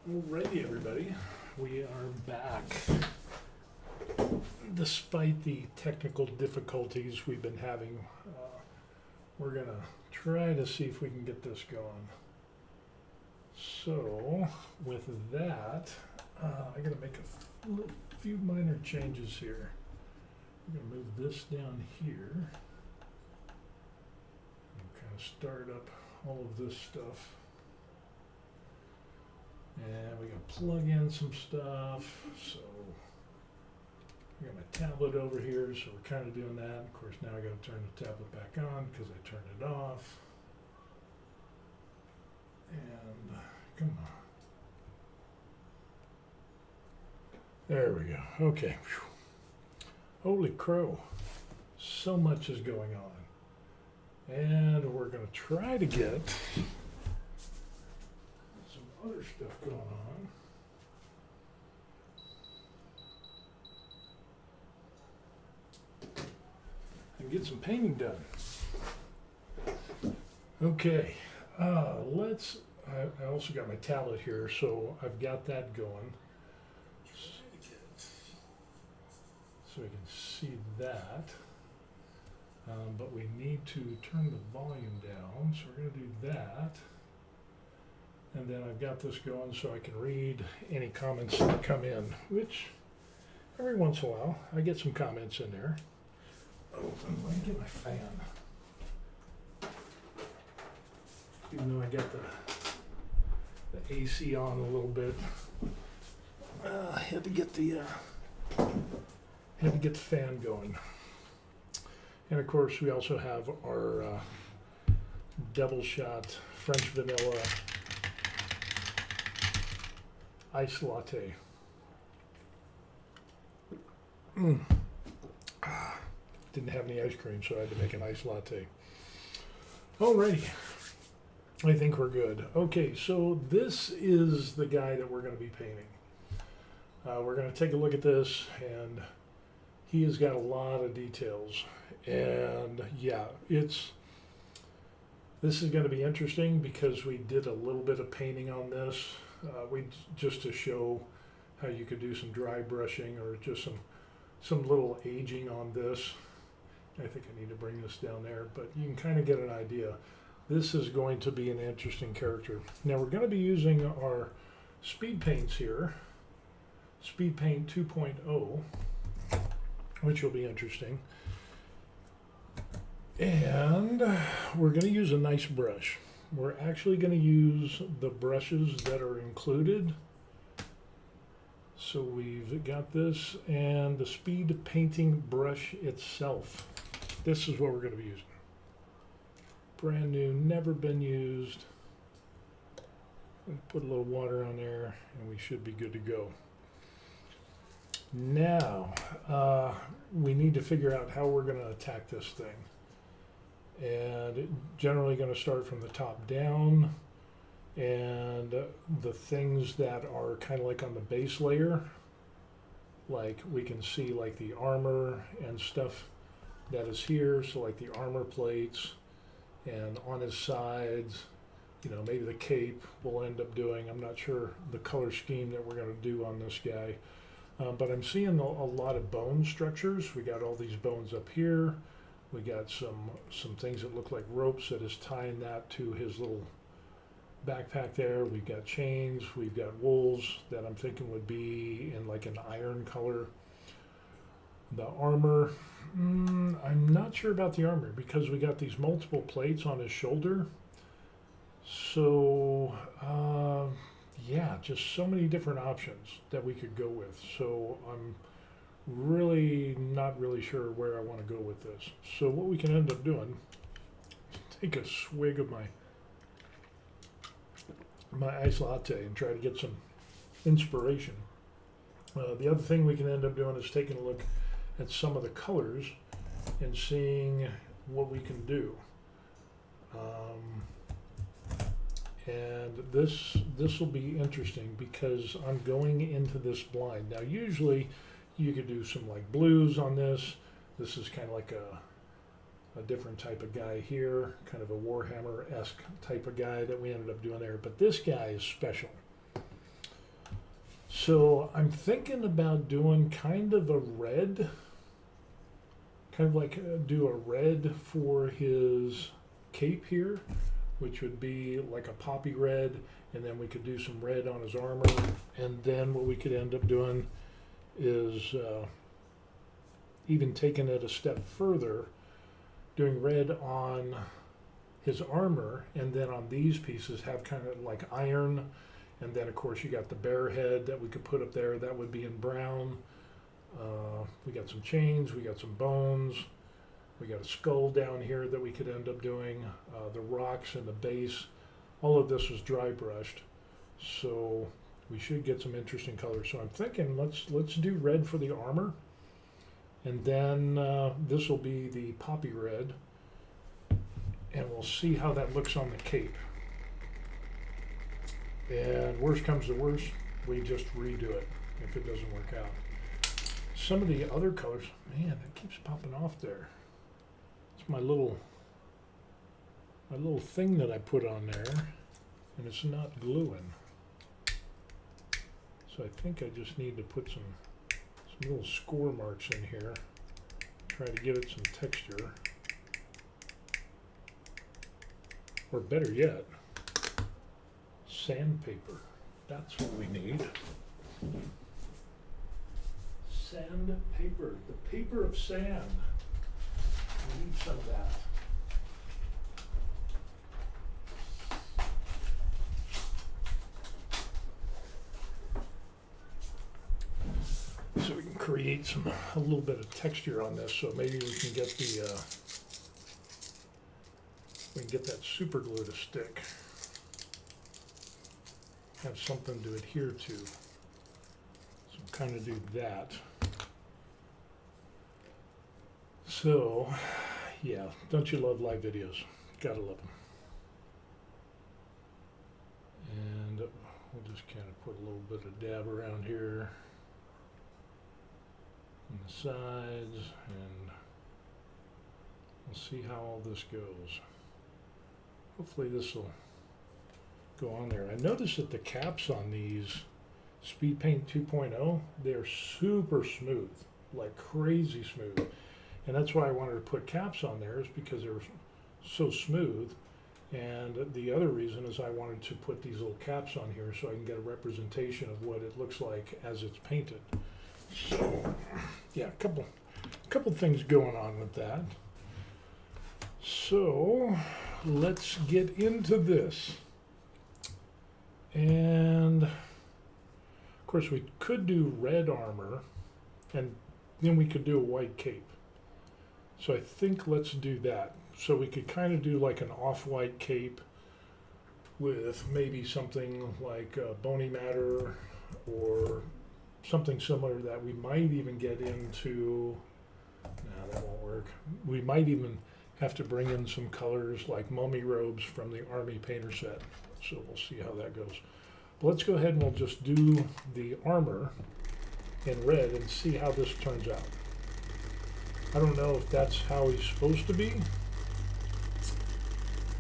Alrighty, everybody, we are back. Despite the technical difficulties we've been having, we're gonna try to see if we can get this going. So, with that, I gotta make a few minor changes here. I'm gonna move this down here. And kind of start up all of this stuff. And we gotta plug in some stuff, so I got my tablet over here, so we're kind of doing that. Of course, now I gotta turn the tablet back on because I turned it off. And come on. There we go. Okay. Whew. Holy crow. So much is going on. And we're gonna try to get other stuff going on. And get some painting done. Okay, I also got my tablet here, so I've got that going. So we can see that. But we need to turn the volume down, so we're going to do that. And then I've got this going so I can read any comments that come in, which every once in a while I get some comments in there. Oh, let me get my fan. Even though I got the AC on a little bit, I had to get the fan going. And of course, we also have our double shot French vanilla ice latte. Didn't have any ice cream, so I had to make an ice latte. Alrighty, I think we're good. Okay, so this is the guy that we're going to be painting. We're going to take a look at this, and he has got a lot of details. And yeah, this is going to be interesting because we did a little bit of painting on this. Just to show how you could do some dry brushing or just some little aging on this. I think I need to bring this down there, but you can kind of get an idea. This is going to be an interesting character. Now we're going to be using our speed paints here, Speed Paint 2.0, which will be interesting. And we're going to use a nice brush. We're actually going to use the brushes that are included. So we've got this and the speed painting brush itself. This is what we're going to be using. Brand new, never been used. Put a little water on there and we should be good to go. Now, we need to figure out how we're going to attack this thing. And generally going to start from the top down, and the things that are kind of like on the base layer, like we can see like the armor and stuff that is here, so like the armor plates and on his sides, you know, maybe the cape we'll end up doing. I'm not sure the color scheme that we're going to do on this guy, but I'm seeing a lot of bone structures. We got all these bones up here. We got some things that look like ropes that is tying that to his little backpack there. We've got chains. We've got wools that I'm thinking would be in like an iron color. The armor, I'm not sure about the armor because we got these multiple plates on his shoulder. So, yeah, just so many different options that we could go with. So I'm really not really sure where I want to go with this. So what we can end up doing, take a swig of my ice latte and try to get some inspiration. The other thing we can end up doing is taking a look at some of the colors and seeing what we can do. And this will be interesting because I'm going into this blind. Now usually you could do some like blues on this. This is kind of like a different type of guy here, kind of a Warhammer-esque type of guy that we ended up doing there. But this guy is special. So I'm thinking about doing kind of a red, kind of like do a red for his cape here, which would be like a poppy red, and then we could do some red on his armor, and then what we could end up doing is even taking it a step further, doing red on his armor, and then on these pieces have kind of like iron, and then of course you got the bear head that we could put up there, that would be in brown. We got some chains, we got some bones, we got a skull down here that we could end up doing, the rocks and the base. All of this was dry brushed, so we should get some interesting colors. So I'm thinking let's do red for the armor, and then this will be the poppy red, and we'll see how that looks on the cape. And worst comes to worst, we just redo it if it doesn't work out. Some of the other colors, man, it keeps popping off there. It's my little thing that I put on there, and it's not gluing. So I think I just need to put some little score marks in here, try to give it some texture. Or better yet, sandpaper. That's what we need. Sandpaper, the paper of sand. We need some of that. So we can create a little bit of texture on this, so maybe we can get that super glue to stick. Have something to adhere to. So kind of do that. So, yeah, don't you love live videos? Gotta love them. And we'll just kind of put a little bit of dab around here on the sides, and we'll see how all this goes. Hopefully this will go on there. I noticed that the caps on these Speed Paint 2.0, they're super smooth, like crazy smooth. And that's why I wanted to put caps on there, is because they're so smooth. And the other reason is I wanted to put these little caps on here so I can get a representation of what it looks like as it's painted. So, yeah, a couple things going on with that. So, let's get into this. And of course we could do red armor, and then we could do a white cape. So I think let's do that. So we could kind of do like an off-white cape with maybe something like bony matter or something similar that we might even get into. No, that won't work. We might even have to bring in some colors like mummy robes from the Army painter set. So we'll see how that goes. But let's go ahead and we'll just do the armor in red and see how this turns out. I don't know if that's how he's supposed to be,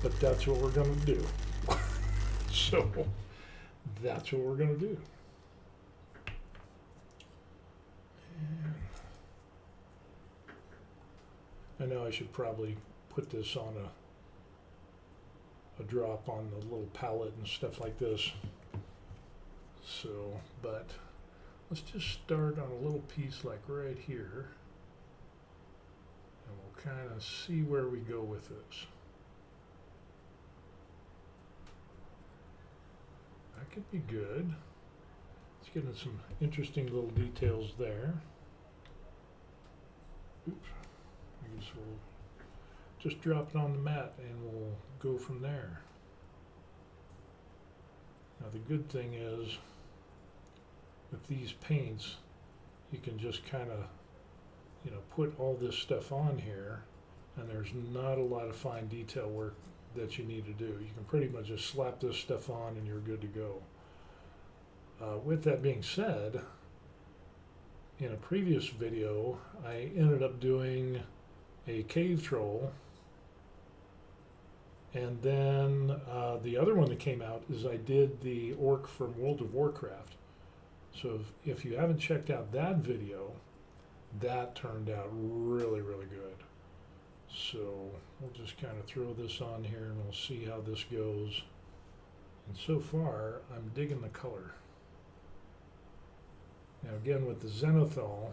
but that's what we're going to do. So that's what we're going to do. And I know I should probably put this on a drop on the little palette and stuff like this. So, but let's just start on a little piece like right here. And we'll kind of see where we go with this. That could be good. Let's get into some interesting little details there. Oops. I guess we'll just drop it on the mat and we'll go from there. Now the good thing is with these paints, you can just kind of, you know, put all this stuff on here, and there's not a lot of fine detail work that you need to do. You can pretty much just slap this stuff on and you're good to go. With that being said, in a previous video, I ended up doing a cave troll, and then the other one that came out is I did the orc from World of Warcraft. So if you haven't checked out that video, that turned out really, really good. So we'll just kind of throw this on here and we'll see how this goes. And so far, I'm digging the color. Now again, with the zenithal,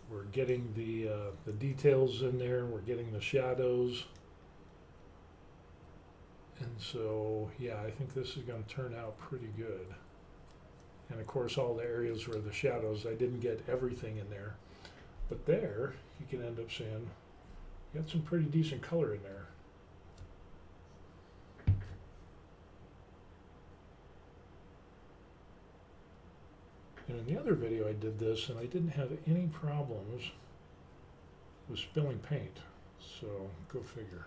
we're getting the details in there, we're getting the shadows. And so, yeah, I think this is going to turn out pretty good. And of course, all the areas where the shadows, I didn't get everything in there. But there, you can end up seeing, you got some pretty decent color in there. And in the other video I did this, and I didn't have any problems with spilling paint. So, go figure.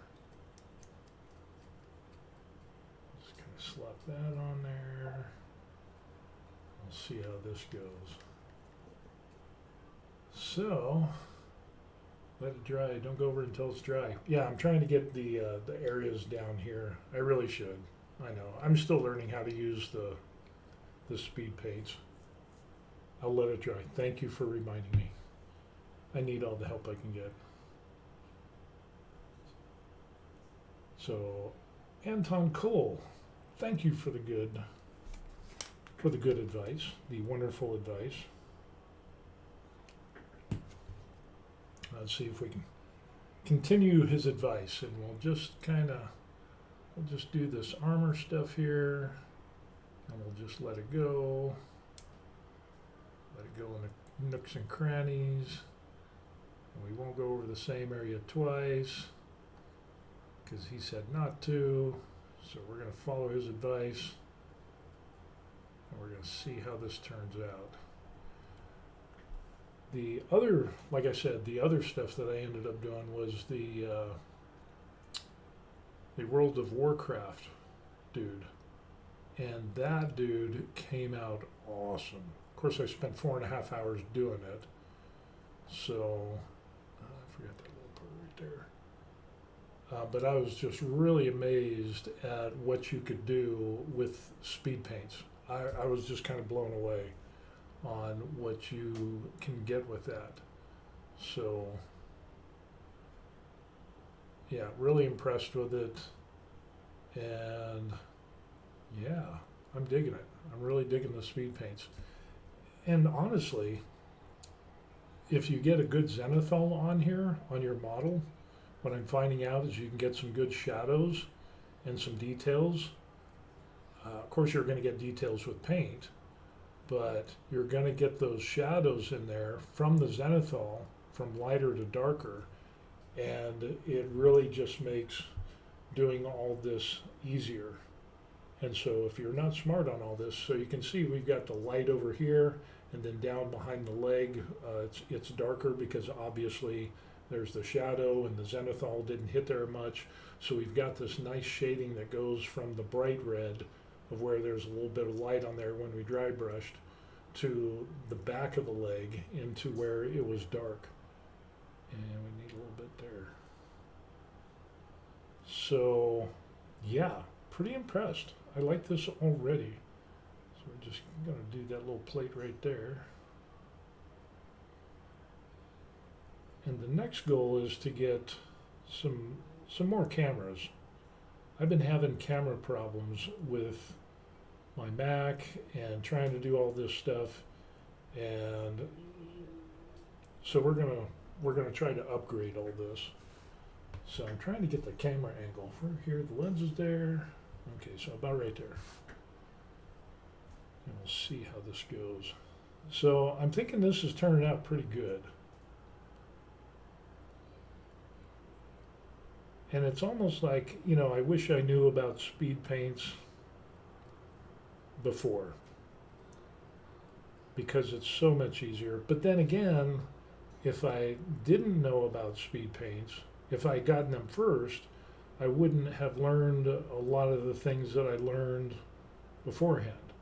Just kind of slap that on there. We'll see how this goes. So, let it dry. Don't go over until it's dry. Yeah, I'm trying to get the areas down here. I really should. I know. I'm still learning how to use the speed paints. I'll let it dry. Thank you for reminding me. I need all the help I can get. So, Anton Cole, thank you for the good advice, the wonderful advice. Let's see if we can continue his advice, and we'll just do this armor stuff here, and we'll just let it go. Let it go in the nooks and crannies, and we won't go over the same area twice because he said not to. So we're going to follow his advice, and we're going to see how this turns out. The other, like I said, the other stuff that I ended up doing was the World of Warcraft dude, and that dude came out awesome. Of course, I spent 4.5 hours doing it, so I forgot that little part right there. But I was just really amazed at what you could do with speed paints. I was just kind of blown away on what you can get with that. So, yeah, really impressed with it, and yeah, I'm digging it. I'm really digging the speed paints. And honestly, if you get a good zenithal on here, on your model, what I'm finding out is you can get some good shadows and some details. Of course, you're going to get details with paint, but you're going to get those shadows in there from the zenithal, from lighter to darker, and it really just makes doing all this easier. And so if you're not smart on all this, so you can see we've got the light over here, and then down behind the leg, it's darker because obviously there's the shadow and the zenithal didn't hit there much. So we've got this nice shading that goes from the bright red of where there's a little bit of light on there when we dry brushed to the back of the leg into where it was dark. And we need a little bit there. So yeah, pretty impressed. I like this already. So we're just going to do that little plate right there. And the next goal is to get some more cameras. I've been having camera problems with my Mac and trying to do all this stuff, and so we're gonna try to upgrade all this. So I'm trying to get the camera angle for here. The lens is there. Okay, so about right there. And we'll see how this goes. So I'm thinking this is turning out pretty good. And it's almost like, you know, I wish I knew about speed paints before, because it's so much easier. But then again, if I didn't know about speed paints, if I had gotten them first, I wouldn't have learned a lot of the things that I learned beforehand.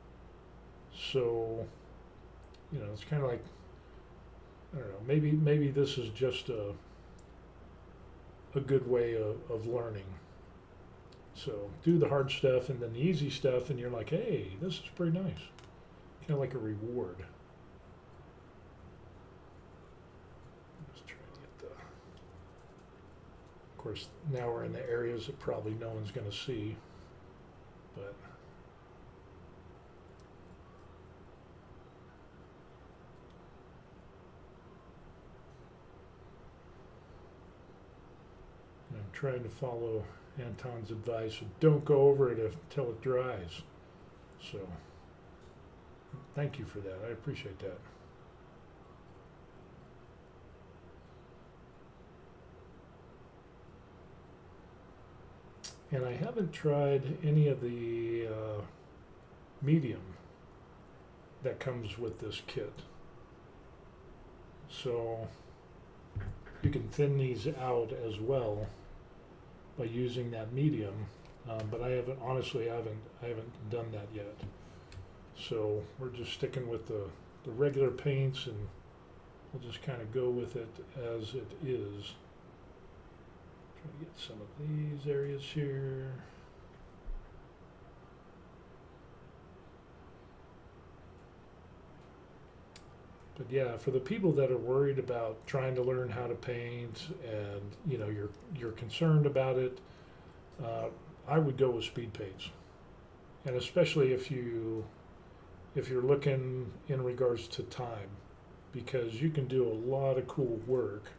So, you know, it's kind of like, I don't know, maybe this is just a good way of learning. So do the hard stuff and then the easy stuff, and you're like, hey, this is pretty nice. kind of like a reward. Just trying to get the. Of course, now we're in the areas that probably no one's going to see, but. I'm trying to follow Anton's advice of don't go over it until it dries. So, thank you for that. I appreciate that. And I haven't tried any of the medium that comes with this kit. So, you can thin these out as well by using that medium, but I haven't done that yet. So we're just sticking with the regular paints, and we'll just kind of go with it as it is. Try to get some of these areas here. But yeah, for the people that are worried about trying to learn how to paint, and you're concerned about it, I would go with speed paints, and especially if you're looking in regards to time, because you can do a lot of cool work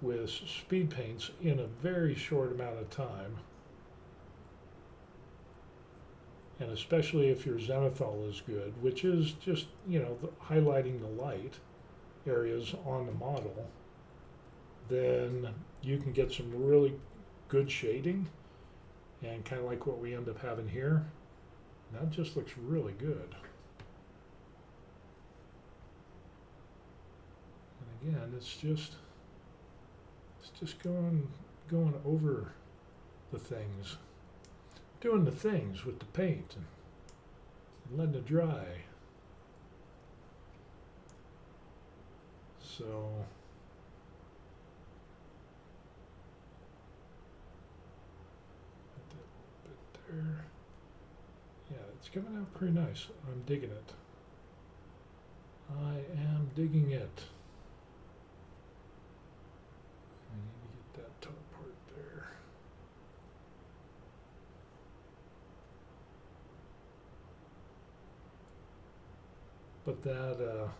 with speed paints in a very short amount of time. And especially if your zenithal is good, which is just, highlighting the light areas on the model, then you can get some really good shading, and kind of like what we end up having here. That just looks really good. And again, it's just going over the things. Doing the things with the paint and letting it dry. So that bit there. Yeah, it's coming out pretty nice. I'm digging it. I am digging it. I need to get that top part there. But that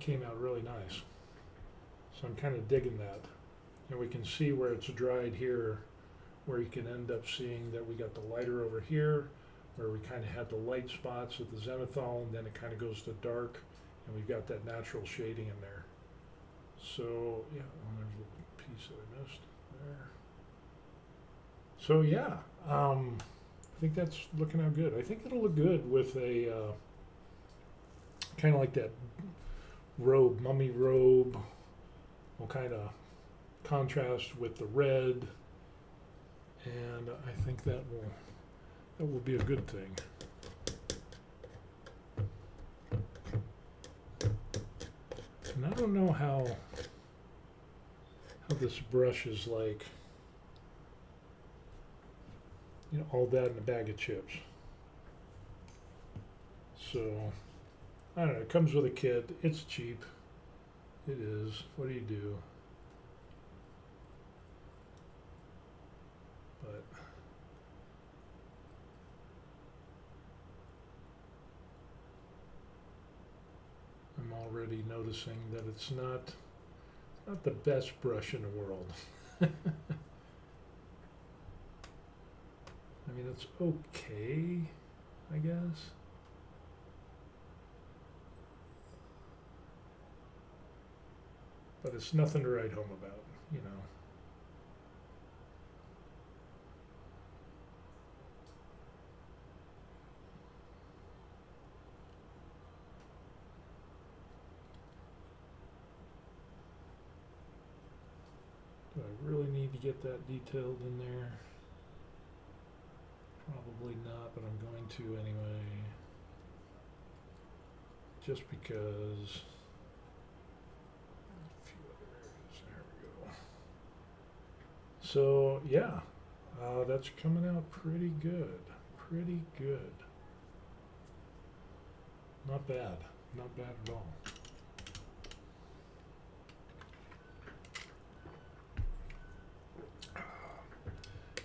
came out really nice. So I'm kind of digging that. And we can see where it's dried here, where you can end up seeing that we got the lighter over here, where we kind of had the light spots with the zenithal, and then it kind of goes to dark, and we've got that natural shading in there. So yeah, there's a little piece that I missed there. So yeah, I think that's looking out good. I think it'll look good with a kind of like that robe, mummy robe, will kind of contrast with the red, and I think that will be a good thing. And I don't know how this brush is like, all that in a bag of chips. So I don't know, it comes with a kit, it's cheap, it is, what do you do? But I'm already noticing that it's not the best brush in the world. I mean, it's okay, I guess. But it's nothing to write home about, Do I really need to get that detailed in there? Probably not, but I'm going to anyway. Just because. A few other areas. There we go. So yeah, that's coming out pretty good. Pretty good. not bad. Not bad at all.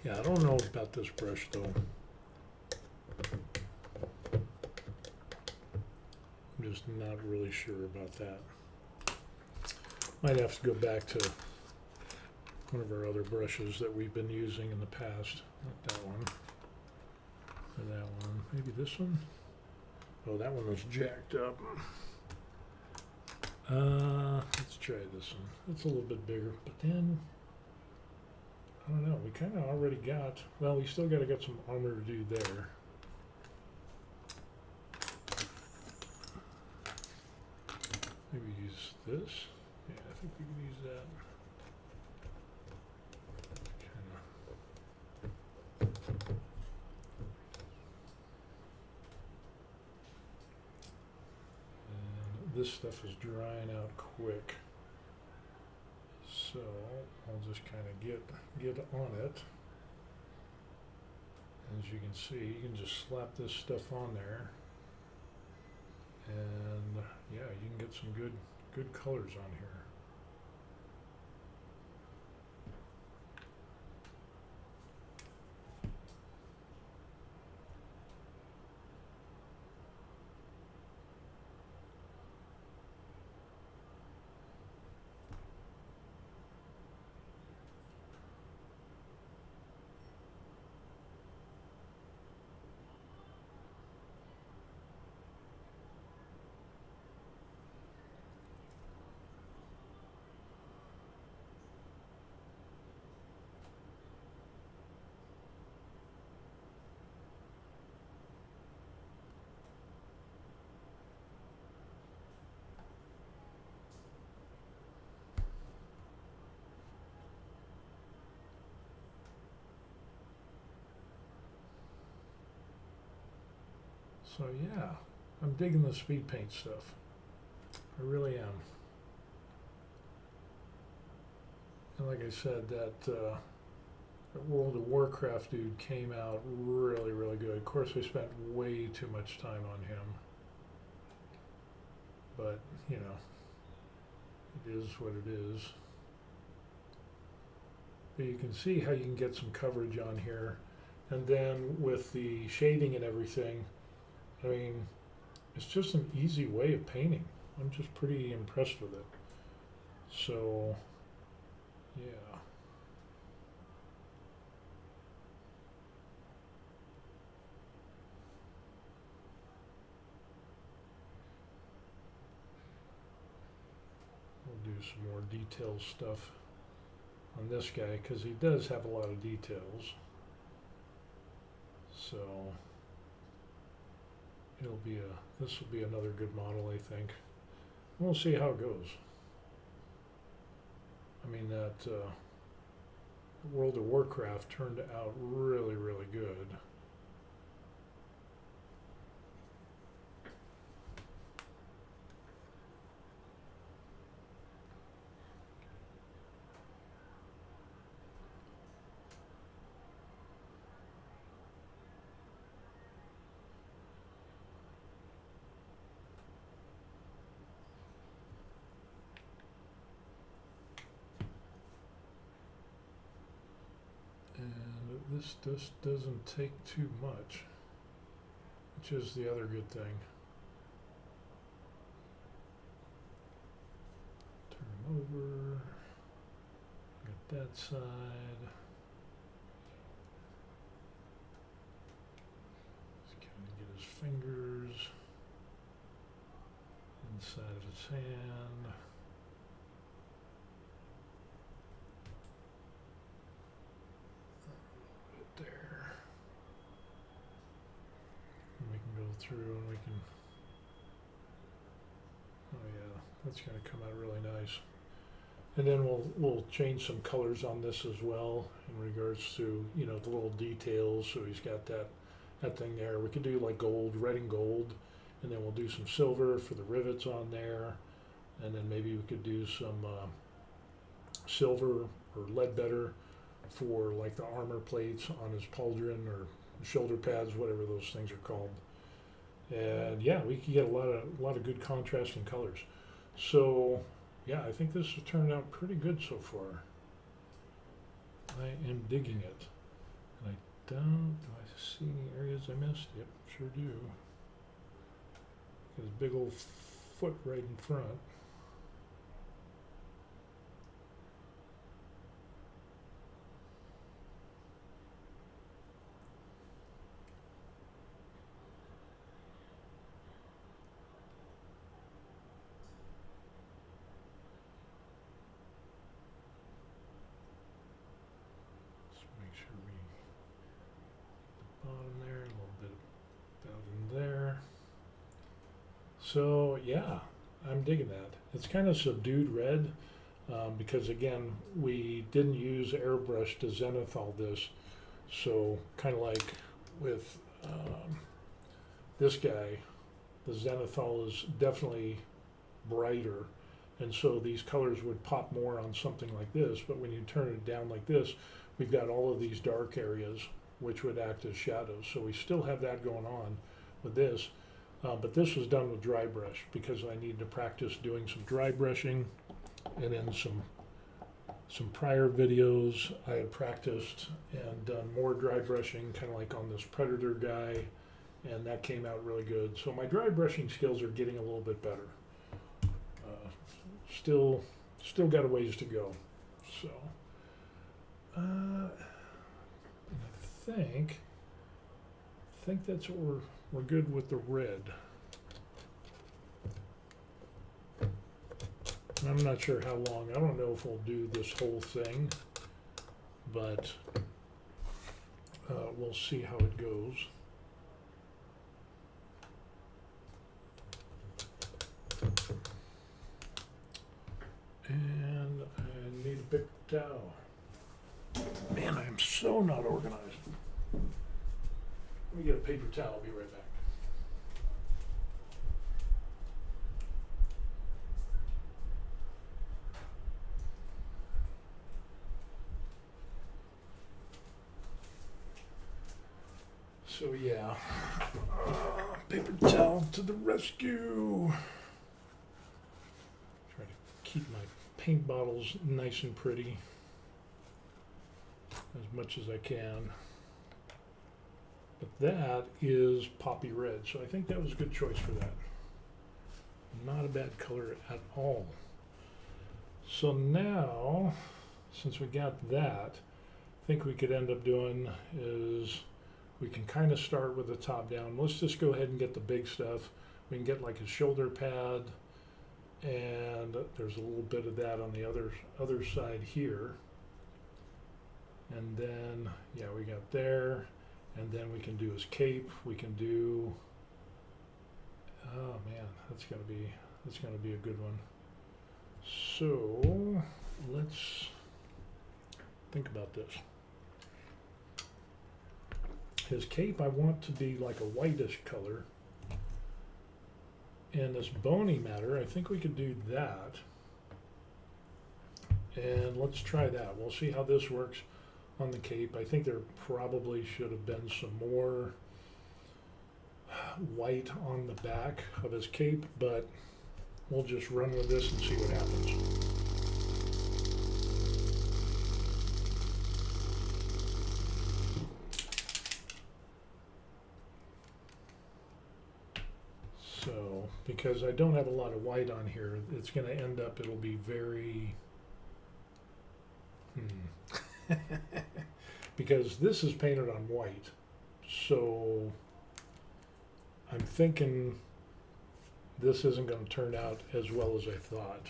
Yeah, I don't know about this brush though. I'm just not really sure about that. Might have to go back to one of our other brushes that we've been using in the past. Not that one. Or that one. Maybe this one? Oh, that one was jacked up. Let's try this one. It's a little bit bigger, but then I don't know. We kind of already got. Well, we still got to get some armor to do there. Maybe use this. Yeah, I think we can use that. And this stuff is drying out quick. So I'll just kind of get on it. As you can see, you can just slap this stuff on there. And yeah, you can get some good colors on here. So yeah, I'm digging the speed paint stuff. I really am. And like I said, that World of Warcraft dude came out really, really good. Of course, I spent way too much time on him. But, you know, it is what it is. But you can see how you can get some coverage on here. And then with the shading and everything, I mean, it's just an easy way of painting. I'm just pretty impressed with it. So, yeah. We'll do some more detailed stuff on this guy because he does have a lot of details. So this will be another good model, I think. We'll see how it goes. I mean, that World of Warcraft turned out really, really good. This just doesn't take too much, which is the other good thing. Turn him over, get that side. Just kind of get his fingers inside of his hand. There. And we can go through and we can, oh yeah, that's going to come out really nice. And then we'll change some colors on this as well in regards to, you know, the little details. So he's got that thing there. We could do like gold, red and gold, and then we'll do some silver for the rivets on there. And then maybe we could do some silver or leadbetter for like the armor plates on his pauldron or shoulder pads, whatever those things are called. And yeah, we could get a lot of good contrasting colors. So yeah, I think this has turned out pretty good so far. I am digging it. And do I see any areas I missed? Yep, sure do. Got his big old foot right in front. Make sure we get the bottom there, a little bit down in there. So yeah, I'm digging that. It's kind of subdued red because again, we didn't use airbrush to zenithal this. So kind of like with this guy, the zenithal is definitely brighter. And so these colors would pop more on something like this, but when you turn it down like this, we've got all of these dark areas which would act as shadows. So we still have that going on with this, but this was done with dry brush because I need to practice doing some dry brushing. And in some prior videos, I had practiced and done more dry brushing, kind of like on this Predator guy, and that came out really good. So my dry brushing skills are getting a little bit better. Still got a ways to go. So, I think that's what we're good with the red. And I'm not sure how long. I don't know if we'll do this whole thing, but we'll see how it goes. And I need a big towel. Man, I am so not organized. Let me get a paper towel. I'll be right back. So yeah, paper towel to the rescue. Try to keep my paint bottles nice and pretty as much as I can. But that is poppy red, so I think that was a good choice for that. Not a bad color at all. So now, since we got that, I think we could end up doing is we can kind of start with the top down. Let's just go ahead and get the big stuff. We can get like a shoulder pad, and there's a little bit of that on the other side here. And then, yeah, we got there. And then we can do his cape. We can do, oh man, that's gonna be a good one. So let's think about this. His cape, I want to be like a whitish color. And this bony matter, I think we could do that. And let's try that. We'll see how this works on the cape. I think there probably should have been some more white on the back of his cape, but we'll just run with this and see what happens. So, because I don't have a lot of white on here, it's going to end up, it'll be very, because this is painted on white, so I'm thinking this isn't going to turn out as well as I thought.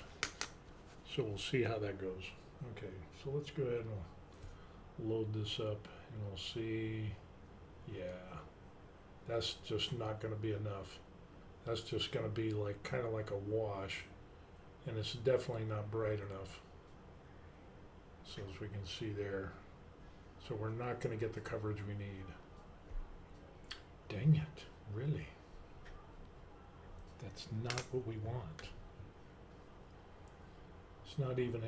So we'll see how that goes. Okay, so let's go ahead and load this up and we'll see. Yeah, that's just not going to be enough. That's just going to be like kind of like a wash, and it's definitely not bright enough. So as we can see there, so we're not going to get the coverage we need. Dang it, really? That's not what we want. It's not even,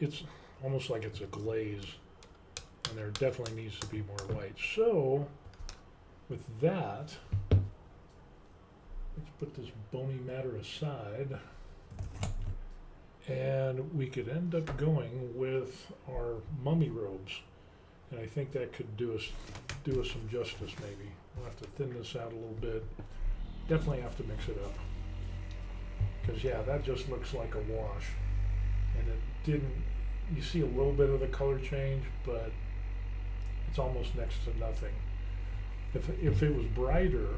it's almost like it's a glaze, and there definitely needs to be more white. So with that, put this bony matter aside, and we could end up going with our mummy robes. And I think that could do us some justice maybe. We'll have to thin this out a little bit. Definitely have to mix it up. Because yeah, that just looks like a wash. And it didn't, you see a little bit of the color change, but it's almost next to nothing. If it was brighter,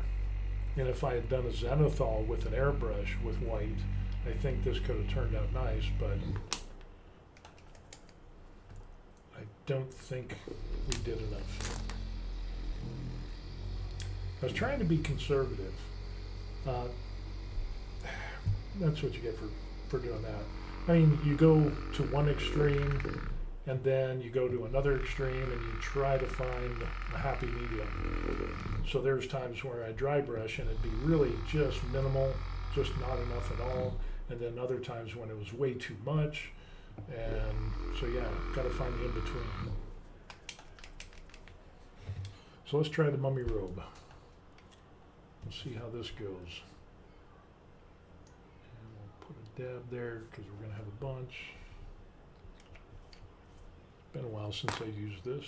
and if I had done a zenithal with an airbrush with white, I think this could have turned out nice, but I don't think we did enough. I was trying to be conservative. That's what you get for doing that. I mean, you go to one extreme, and then you go to another extreme, and you try to find a happy medium. So there's times where I dry brush, and it'd be really just minimal, just not enough at all. And then other times when it was way too much. And so yeah, got to find the in-between. So let's try the mummy robe. We'll see how this goes. And we'll put a dab there because we're going to have a bunch. It's been a while since I used this.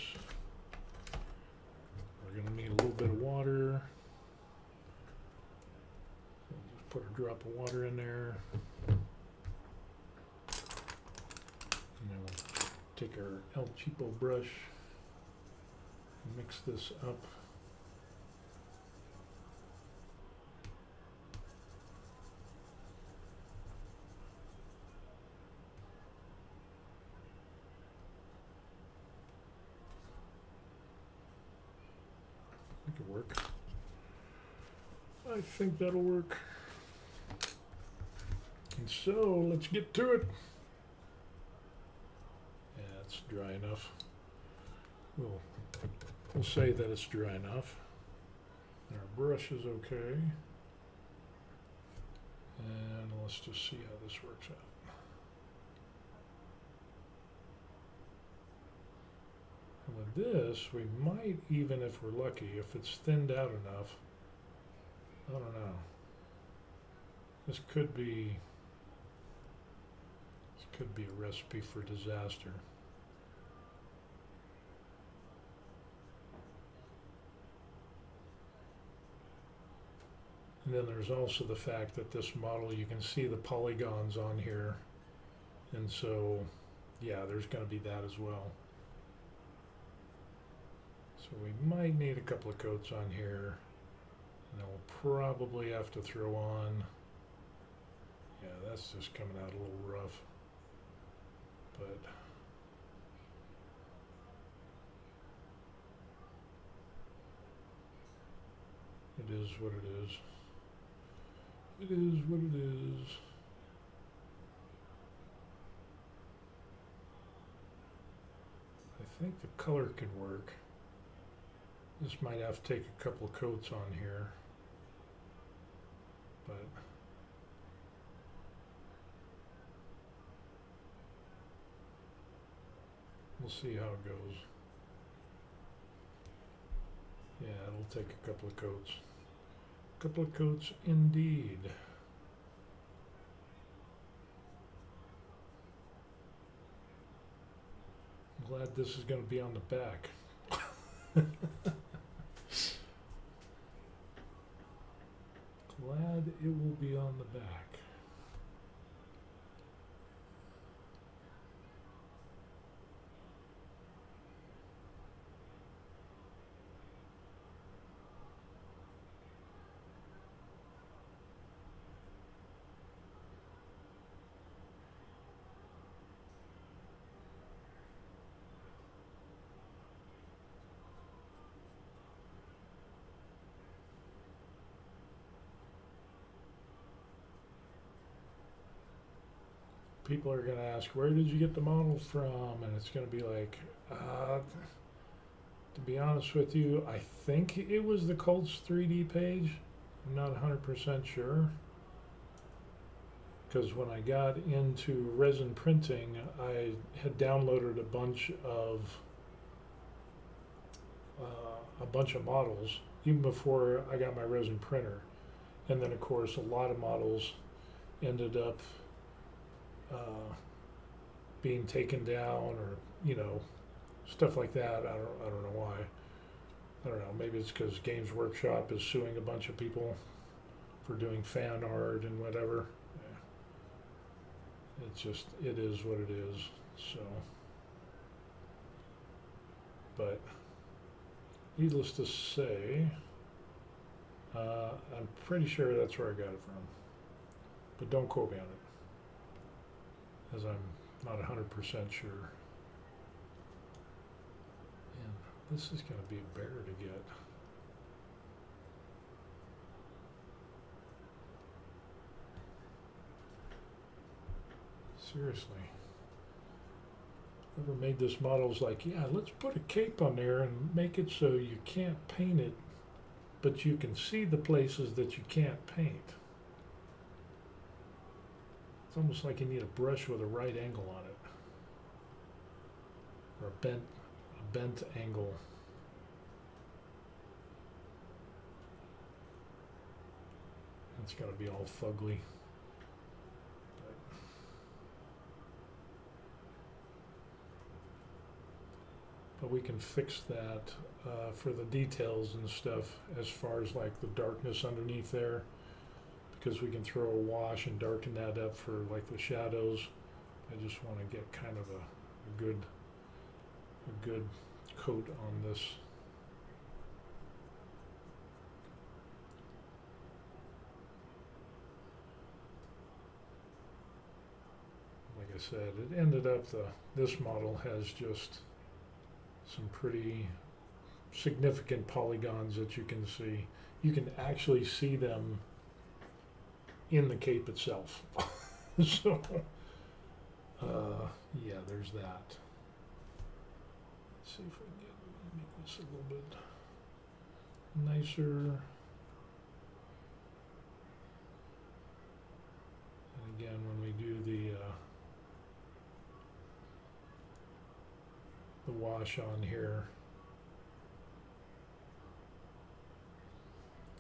We're going to need a little bit of water. Just put a drop of water in there. And then we'll take our El Cheapo brush and mix this up. That could work. I think that'll work. And so let's get to it. Yeah, it's dry enough. We'll say that it's dry enough. And our brush is okay. And let's just see how this works out. And with this, we might, even if we're lucky, if it's thinned out enough, I don't know. This could be a recipe for disaster. And then there's also the fact that this model, you can see the polygons on here. And so, yeah, there's going to be that as well. So we might need a couple of coats on here. And then we'll probably have to throw on, yeah, that's just coming out a little rough. But it is what it is. It is what it is. I think the color could work. This might have to take a couple of coats on here. But we'll see how it goes. Yeah, it'll take a couple of coats. A couple of coats indeed. I'm glad this is going to be on the back. Glad it will be on the back. People are going to ask, where did you get the model from? And it's going to be like, to be honest with you, I think it was the Colts 3D page. I'm not 100% sure. Because when I got into resin printing, I had downloaded a bunch of models, even before I got my resin printer. And then of course a lot of models ended up being taken down, or stuff like that. I don't know why. I don't know. Maybe it's because Games Workshop is suing a bunch of people for doing fan art and whatever. Yeah. It is what it is. So, but needless to say, I'm pretty sure that's where I got it from. But don't quote me on it, as I'm not 100% sure. And this is going to be a bear to get. Seriously. Whoever made this model's like, yeah, let's put a cape on there and make it so you can't paint it, but you can see the places that you can't paint. It's almost like you need a brush with a right angle on it, or a bent angle. It's got to be all fugly. But we can fix that for the details and stuff, as far as like the darkness underneath there, because we can throw a wash and darken that up for like the shadows. I just want to get kind of a good coat on this. Like I said, it ended up this model has just some pretty significant polygons that you can see. You can actually see them in the cape itself. So, yeah, there's that. Let's see if we can make this a little bit nicer. And again, when we do the wash on here,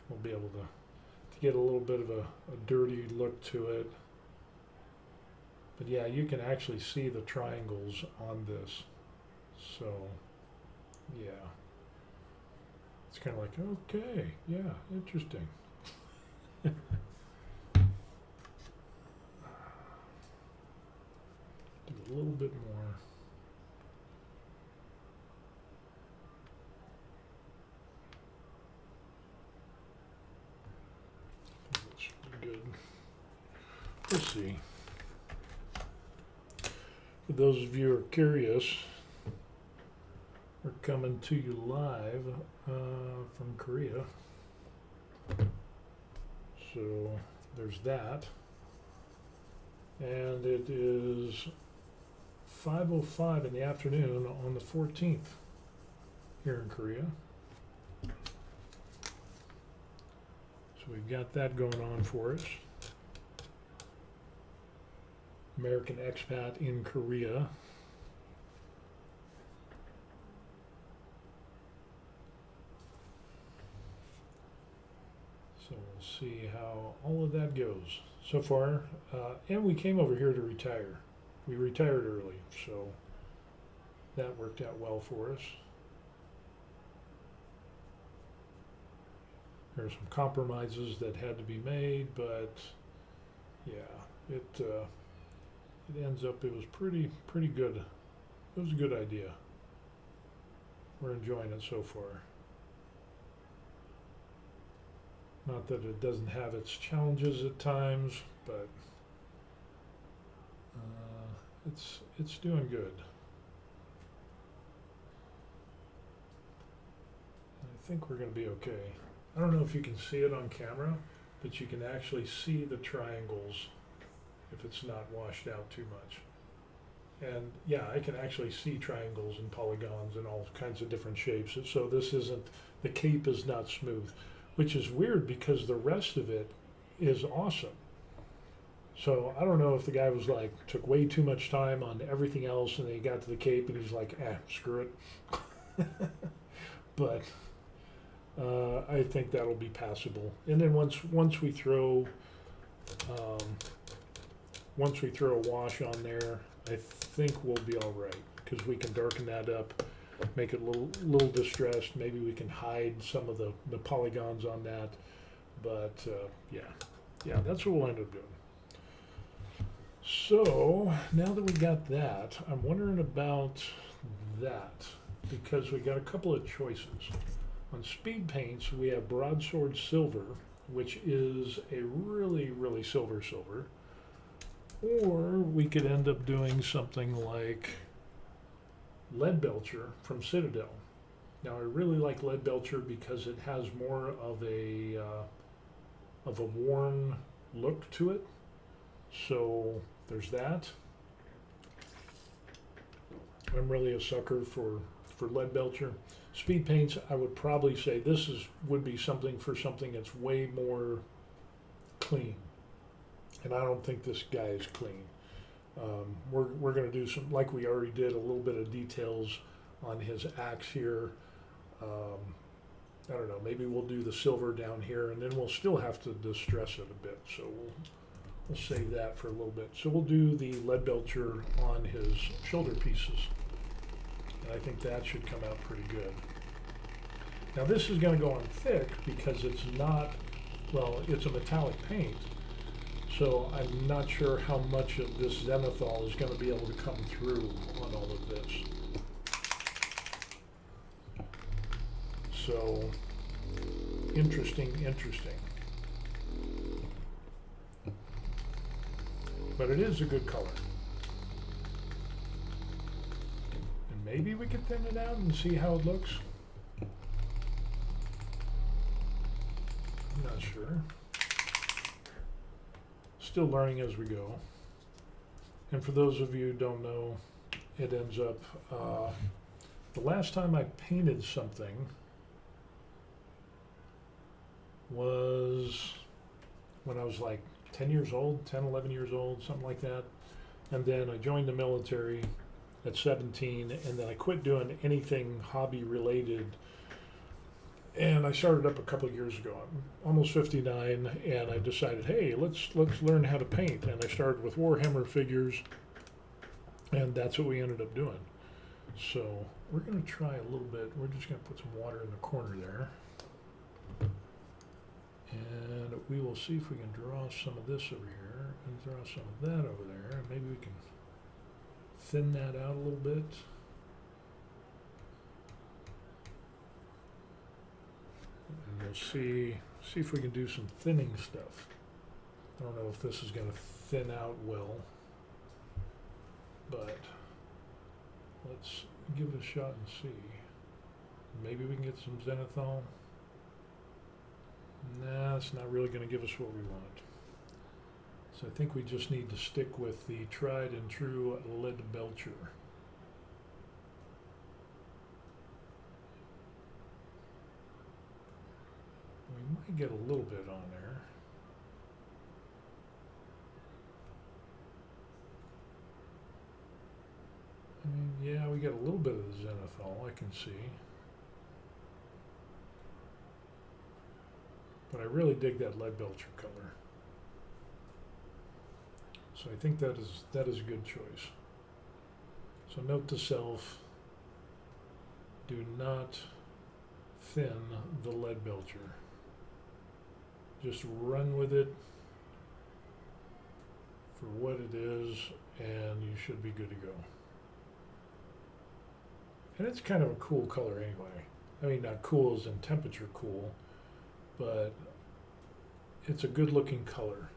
we'll be able to get a little bit of a dirty look to it. But yeah, you can actually see the triangles on this. So yeah, it's kind of like, okay, yeah, interesting. Do a little bit more. Good. Let's see. For those of you who are curious, we're coming to you live from Korea. So there's that. And it is 5:05 in the afternoon on the 14th here in Korea. So we've got that going on for us. American expat in Korea. So we'll see how all of that goes so far. And we came over here to retire. We retired early, so that worked out well for us. There are some compromises that had to be made, but yeah, it ends up, it was pretty good. It was a good idea. We're enjoying it so far. Not that it doesn't have its challenges at times, but it's doing good. I think we're going to be okay. I don't know if you can see it on camera, but you can actually see the triangles if it's not washed out too much. And yeah, I can actually see triangles and polygons and all kinds of different shapes. So this isn't, the cape is not smooth, which is weird because the rest of it is awesome. So I don't know if the guy was like, took way too much time on everything else and then he got to the cape and he's like, screw it. But I think that'll be passable. And then once we throw a wash on there, I think we'll be all right because we can darken that up, make it a little distressed. Maybe we can hide some of the polygons on that. But yeah, that's what we'll end up doing. So now that we got that, I'm wondering about that because we got a couple of choices. On speed paints, we have broadsword silver, which is a really, really silver, or we could end up doing something like lead belcher from Citadel. Now, I really like lead belcher because it has more of a worn look to it. So there's that. I'm really a sucker for lead belcher. Speed paints, I would probably say this would be something that's way more clean. And I don't think this guy is clean. We're going to do some, like we already did, a little bit of details on his axe here. I don't know, maybe we'll do the silver down here, and then we'll still have to distress it a bit. So we'll save that for a little bit. So we'll do the lead belcher on his shoulder pieces. And I think that should come out pretty good. Now this is going to go on thick because it's not, well, it's a metallic paint. So I'm not sure how much of this zenithal is going to be able to come through on all of this. So, interesting. But it is a good color. And maybe we could thin it out and see how it looks. I'm not sure. Still learning as we go. And for those of you who don't know, it ends up, the last time I painted something was when I was like 10 years old, 10, 11 years old, something like that. And then I joined the military at 17, and then I quit doing anything hobby related. And I started up a couple of years ago. I'm almost 59, and I decided, hey, let's learn how to paint. And I started with Warhammer figures, and that's what we ended up doing. So we're going to try a little bit. We're just going to put some water in the corner there. And we will see if we can draw some of this over here and draw some of that over there. And maybe we can thin that out a little bit. And we'll see if we can do some thinning stuff. I don't know if this is going to thin out well, but let's give it a shot and see. Maybe we can get some zenithal. Nah, it's not really going to give us what we want. So I think we just need to stick with the tried and true lead belcher. We might get a little bit on there. I mean, yeah, we get a little bit of the zenithal, I can see. But I really dig that lead belcher color. So I think that is a good choice. So note to self, do not thin the lead belcher. Just run with it for what it is, and you should be good to go. And it's kind of a cool color anyway. I mean, not cool as in temperature cool, but it's a good looking color.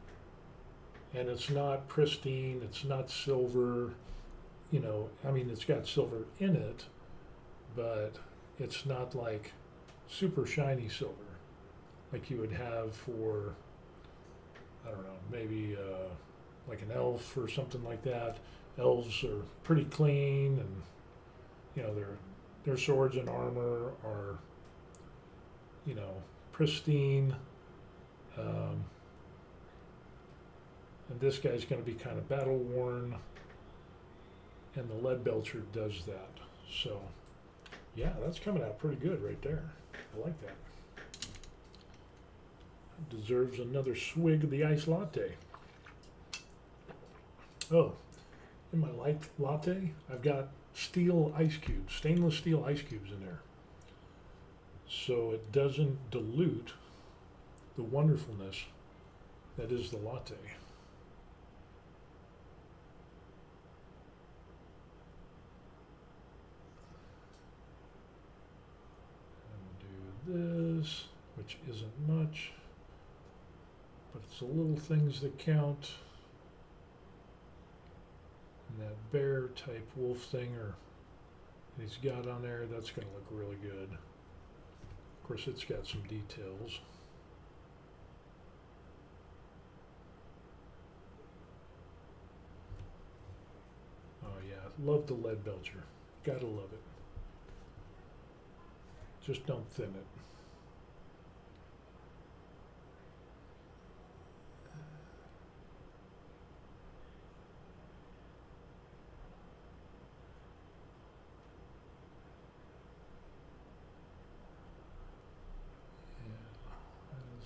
And it's not pristine, it's not silver, you know, I mean, it's got silver in it, but it's not like super shiny silver like you would have for, I don't know, maybe like an elf or something like that. Elves are pretty clean, and you know, their swords and armor are, you know, pristine. And this guy's going to be kind of battle worn, and the lead belcher does that. So yeah, that's coming out pretty good right there. I like that. deserves another swig of the iced latte. Oh, in my light latte, I've got steel ice cubes, stainless steel ice cubes in there. So it doesn't dilute the wonderfulness that is the latte. And we'll do this, which isn't much, but it's the little things that count. And that bear type wolf thing he's got on there, that's going to look really good. Of course, it's got some details. Oh yeah, love the lead belcher. Gotta love it. Just don't thin it.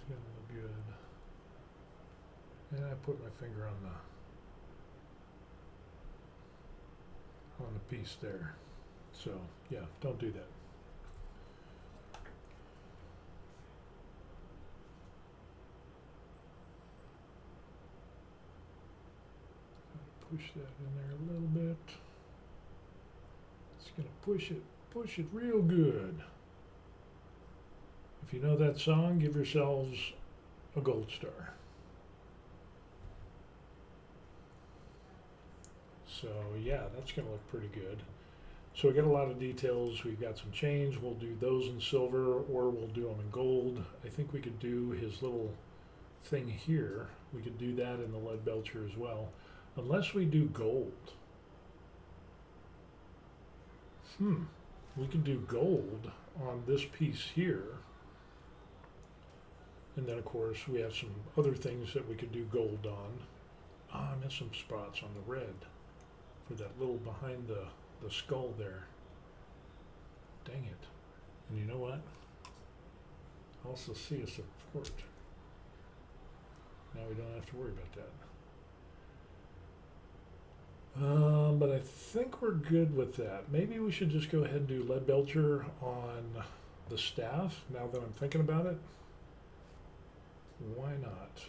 Gonna look good. And I put my finger on the piece there. So yeah, don't do that. Push that in there a little bit. It's gonna push it real good. If you know that song, give yourselves a gold star. So yeah, that's going to look pretty good. So we got a lot of details. We've got some chains. We'll do those in silver or we'll do them in gold. I think we could do his little thing here. We could do that in the lead belcher as well. Unless we do gold. We can do gold on this piece here. And then, of course, we have some other things that we could do gold on. I missed some spots on the red for that little behind the skull there. Dang it. And you know what? Also see a support. Now we don't have to worry about that. But I think we're good with that. Maybe we should just go ahead and do lead belcher on the staff, now that I'm thinking about it. Why not?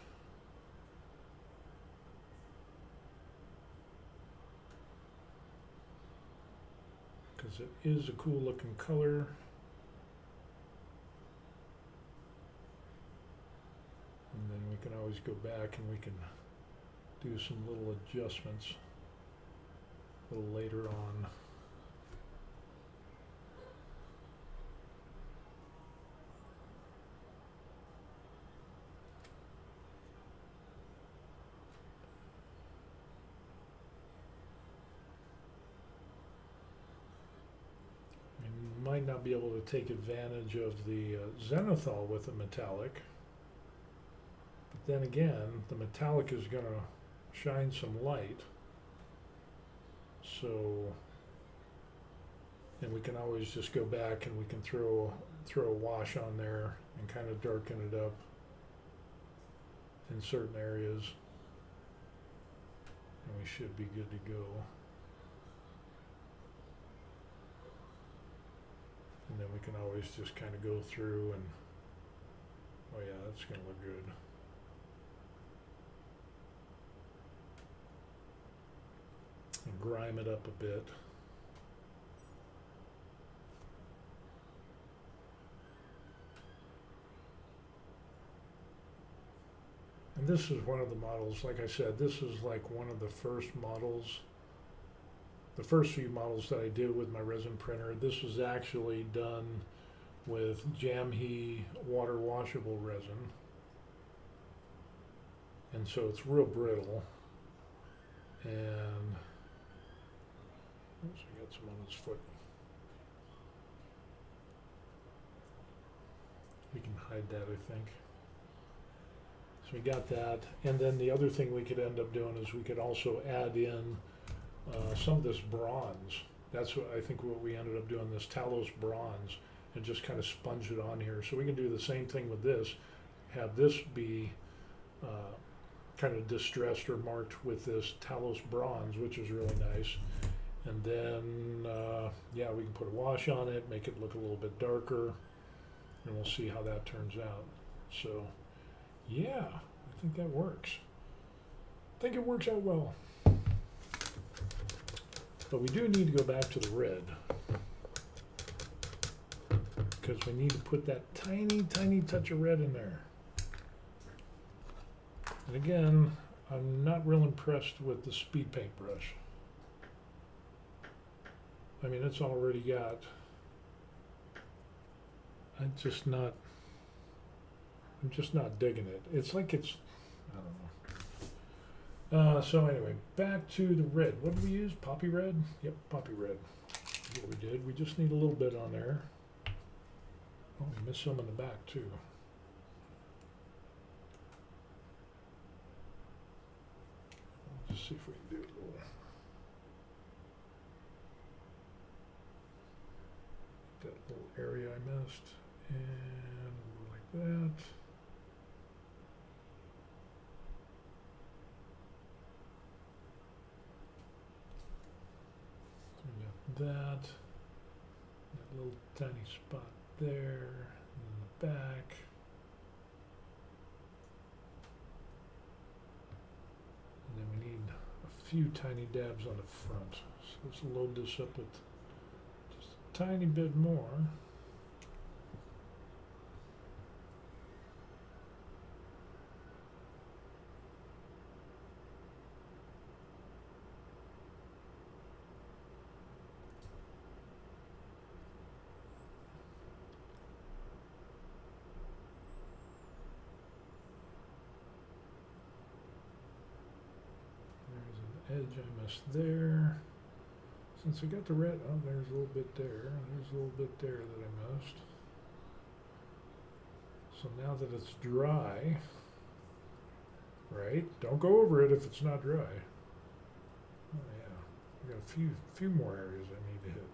Because it is a cool looking color. And then we can always go back and we can do some little adjustments a little later on. Might not be able to take advantage of the zenithal with a metallic, but then again the metallic is going to shine some light, so, and we can always just go back and we can throw a wash on there and kind of darken it up in certain areas, and we should be good to go. And then we can always just kind of go through and, oh yeah, that's going to look good. And grime it up a bit. And this is one of the models, like I said, this is like one of the first models. The first few models that I did with my resin printer, this was actually done with Jamhe water washable resin. And so it's real brittle. And oops, I got some on his foot. We can hide that, I think. So we got that. And then the other thing we could end up doing is we could also add in some of this bronze. That's what I think what we ended up doing, this Talos bronze, and just kind of sponge it on here. So we can do the same thing with this. have this be kind of distressed or marked with this Talos bronze, which is really nice. And then, yeah, we can put a wash on it, make it look a little bit darker, and we'll see how that turns out. So, yeah, I think that works. I think it works out well. But we do need to go back to the red, because we need to put that tiny, tiny touch of red in there. And again, I'm not real impressed with the speed paint brush. I mean, it's already got, I'm just not digging it. It's like it's, I don't know. So anyway, back to the red. What did we use? Poppy red? Yep, poppy red. That's what we did. We just need a little bit on there. Oh, we missed some in the back too. Let's see if we can do a little. That little area I missed, and like that. So we got that little tiny spot there, and then the back. And then we need a few tiny dabs on the front. So let's load this up with just a tiny bit more. Edge I missed there. Since I got the red, oh, there's a little bit there. There's a little bit there that I missed. So now that it's dry, right? Don't go over it if it's not dry. Oh yeah, I got a few more areas I need to hit.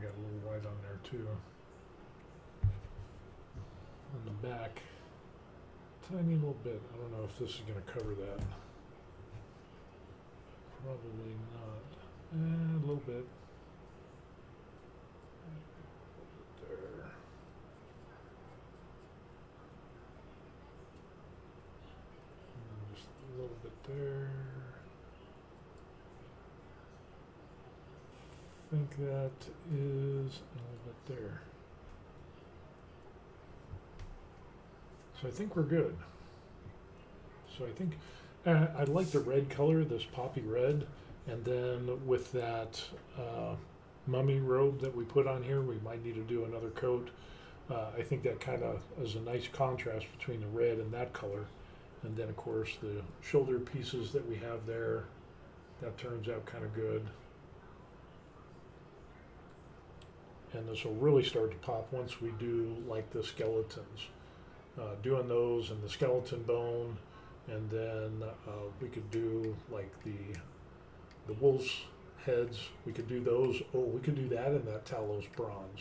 Got a little white on there too. On the back, tiny little bit. I don't know if this is going to cover that. Probably not. A little bit. There. And then just a little bit there. I think that is a little bit there. So I think we're good. So I think I like the red color, this poppy red, and then with that mummy robe that we put on here, we might need to do another coat. I think that kind of is a nice contrast between the red and that color. And then of course the shoulder pieces that we have there, that turns out kind of good. And this will really start to pop once we do like the skeletons. Doing those and the skeleton bone, and then we could do like the wolf's heads. We could do those. Oh, we could do that in that Talos bronze.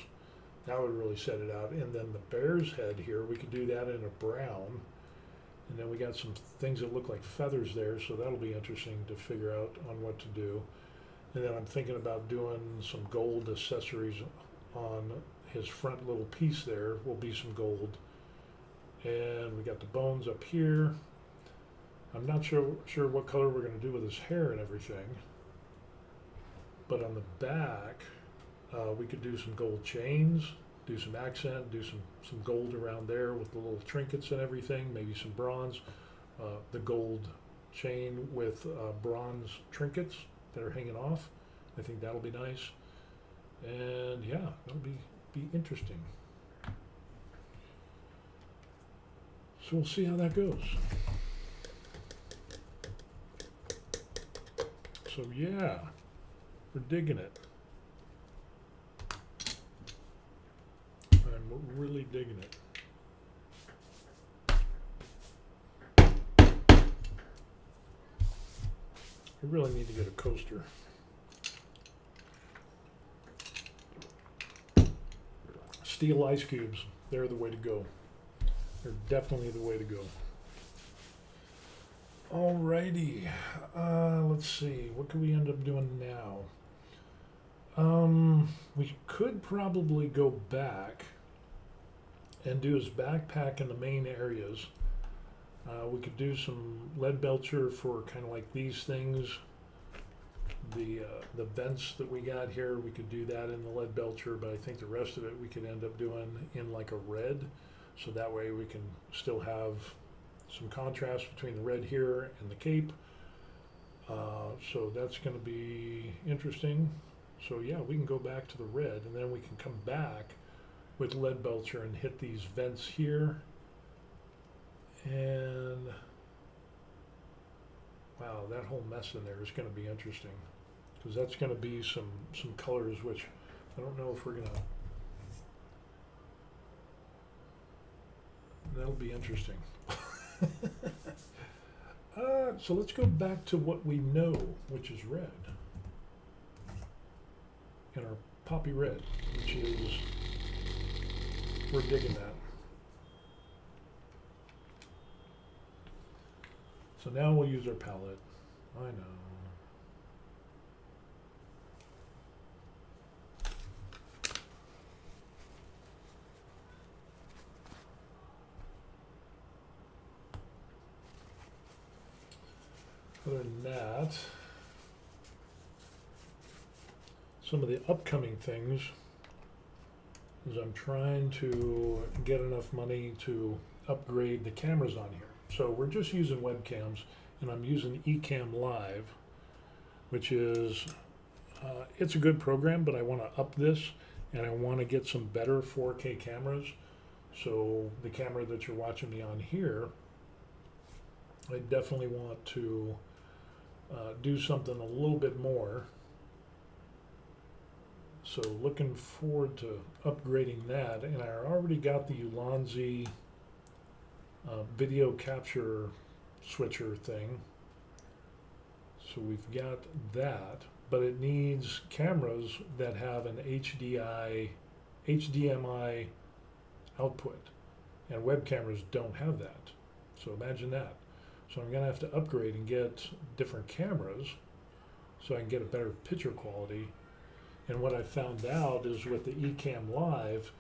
That would really set it out. And then the bear's head here, we could do that in a brown. And then we got some things that look like feathers there, so that'll be interesting to figure out on what to do. And then I'm thinking about doing some gold accessories on his front little piece there. Will be some gold. And we got the bones up here. I'm not sure what color we're going to do with his hair and everything. But on the back, we could do some gold chains, do some accent, do some gold around there with the little trinkets and everything, maybe some bronze. The gold chain with bronze trinkets that are hanging off. I think that'll be nice. And yeah, that'll be interesting. So we'll see how that goes. So yeah, we're digging it. I'm really digging it. I really need to get a coaster. Steel ice cubes, they're the way to go. They're definitely the way to go. Alrighty, let's see, what can we end up doing now? We could probably go back and do his backpack in the main areas. We could do some lead belcher for kind of like these things. The vents that we got here, we could do that in the lead belcher, but I think the rest of it we could end up doing in like a red, so that way we can still have some contrast between the red here and the cape. So that's going to be interesting. So yeah, we can go back to the red, and then we can come back with lead belcher and hit these vents here. And wow, that whole mess in there is going to be interesting, because that's going to be some colors which I don't know if we're going to. That'll be interesting. So let's go back to what we know, which is red. And our poppy red, which is, we're digging that. So now we'll use our palette. I know. Other than that, some of the upcoming things is I'm trying to get enough money to upgrade the cameras on here. So we're just using webcams, and I'm using Ecamm Live, which is, it's a good program, but I want to up this, and I want to get some better 4K cameras. So the camera that you're watching me on here, I definitely want to do something a little bit more. So looking forward to upgrading that, and I already got the Ulanzi video capture switcher thing. So we've got that, but it needs cameras that have an HDMI output, and web cameras don't have that. So imagine that. So I'm going to have to upgrade and get different cameras so I can get a better picture quality. And what I found out is with the Ecamm Live,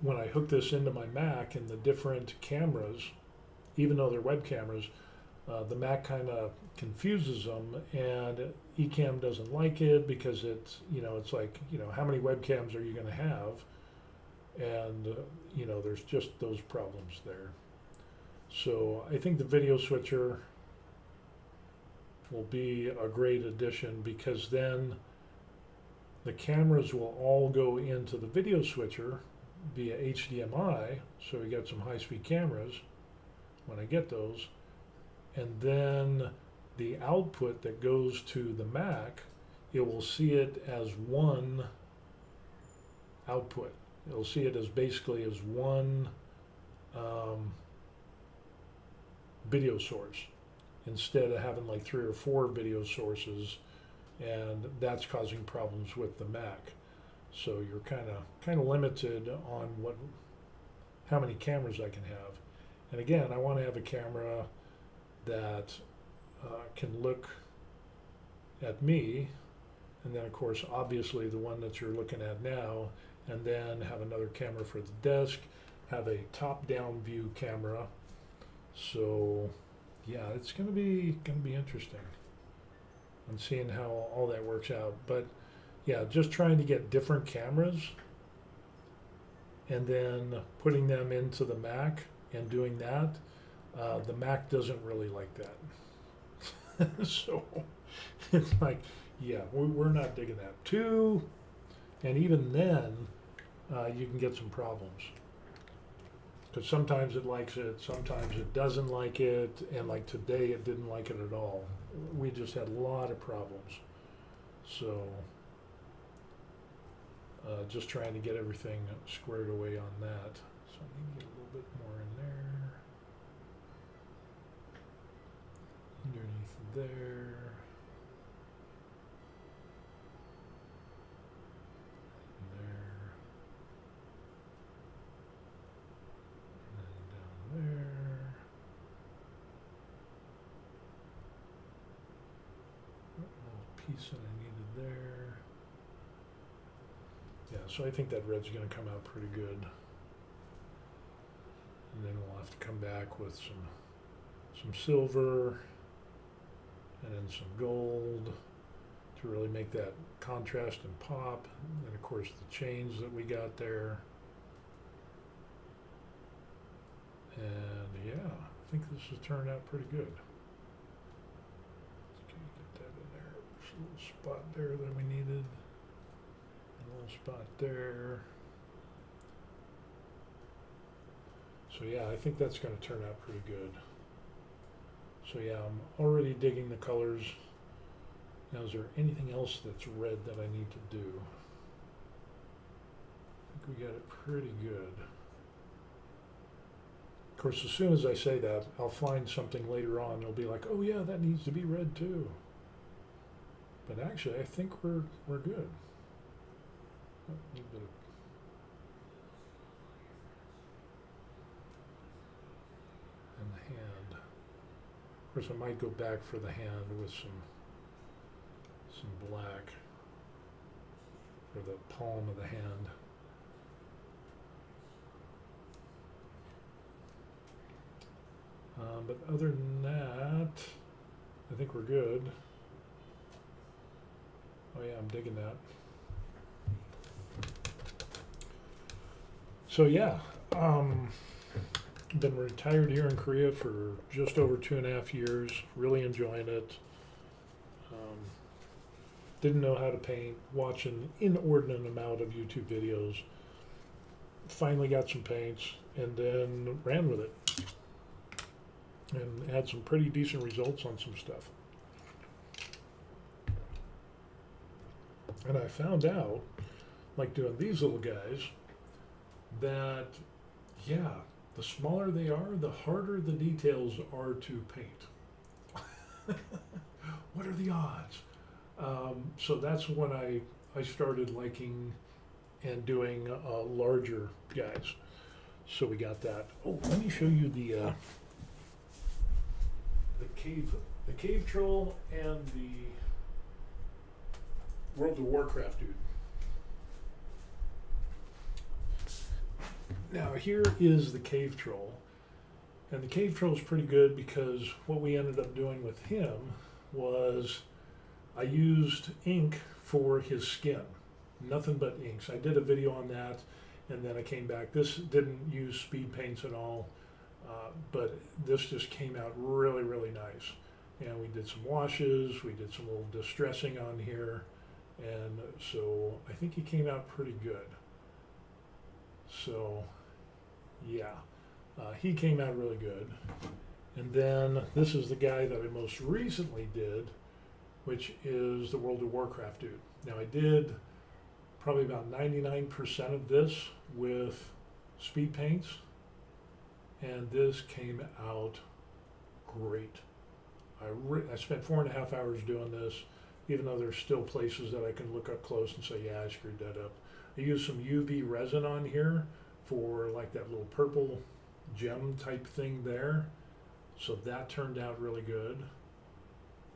when I hook this into my Mac and the different cameras, even though they're web cameras, the Mac kind of confuses them, and Ecamm doesn't like it because it's, it's like, how many webcams are you going to have? And, there's just those problems there. So I think the video switcher will be a great addition, because then the cameras will all go into the video switcher via HDMI, so we get some high-speed cameras when I get those, and then the output that goes to the Mac, it will see it as one output. It'll see it as basically as one video source, instead of having like 3 or 4 video sources, and that's causing problems with the Mac. So you're kind of limited on how many cameras I can have. And again, I want to have a camera that can look at me, and then of course obviously the one that you're looking at now, and then have another camera for the desk, have a top-down view camera. So yeah, it's gonna be interesting. I'm seeing how all that works out. But yeah, just trying to get different cameras and then putting them into the Mac and doing that. The Mac doesn't really like that. So it's like, yeah, we're not digging that too. And even then, you can get some problems. Because sometimes it likes it, sometimes it doesn't like it, and like today it didn't like it at all. We just had a lot of problems. So Just trying to get everything squared away on that. So I need to get a little bit more in there. Underneath there. And there. And then down there. A little piece that I needed there. Yeah, so I think that red's going to come out pretty good. And then we'll have to come back with some silver and then some gold to really make that contrast and pop. And of course the chains that we got there. And yeah, I think this has turned out pretty good. Okay, get that in there. There's a little spot there that we needed. A little spot there. So yeah, I think that's going to turn out pretty good. So yeah, I'm already digging the colors. Now, is there anything else that's red that I need to do? I think we got it pretty good. Of course, as soon as I say that, I'll find something later on. It'll be like, oh yeah, that needs to be red too. But actually, I think we're good. A little bit of and the hand. Of course, I might go back for the hand with some black for the palm of the hand. But other than that, I think we're good. Oh yeah, I'm digging that. So yeah, been retired here in Korea for just over 2.5 years, really enjoying it. Didn't know how to paint, watched an inordinate amount of YouTube videos, finally got some paints, and then ran with it. And had some pretty decent results on some stuff. And I found out, like doing these little guys, that, yeah, the smaller they are, the harder the details are to paint. What are the odds? So that's when I started liking and doing larger guys. So we got that. Oh, let me show you the cave troll and the World of Warcraft dude. Now here is the cave troll, and the cave troll is pretty good because what we ended up doing with him was I used ink for his skin, nothing but inks. I did a video on that, and then I came back. This didn't use speed paints at all, but this just came out really, really nice. And we did some washes, we did some little distressing on here, and so I think he came out pretty good. So yeah, he came out really good. And then this is the guy that I most recently did, which is the World of Warcraft dude. Now I did probably about 99% of this with speed paints, and this came out great. I spent 4.5 hours doing this, even though there's still places that I can look up close and say, yeah, I screwed that up. I used some UV resin on here for like that little purple gem type thing there. So that turned out really good.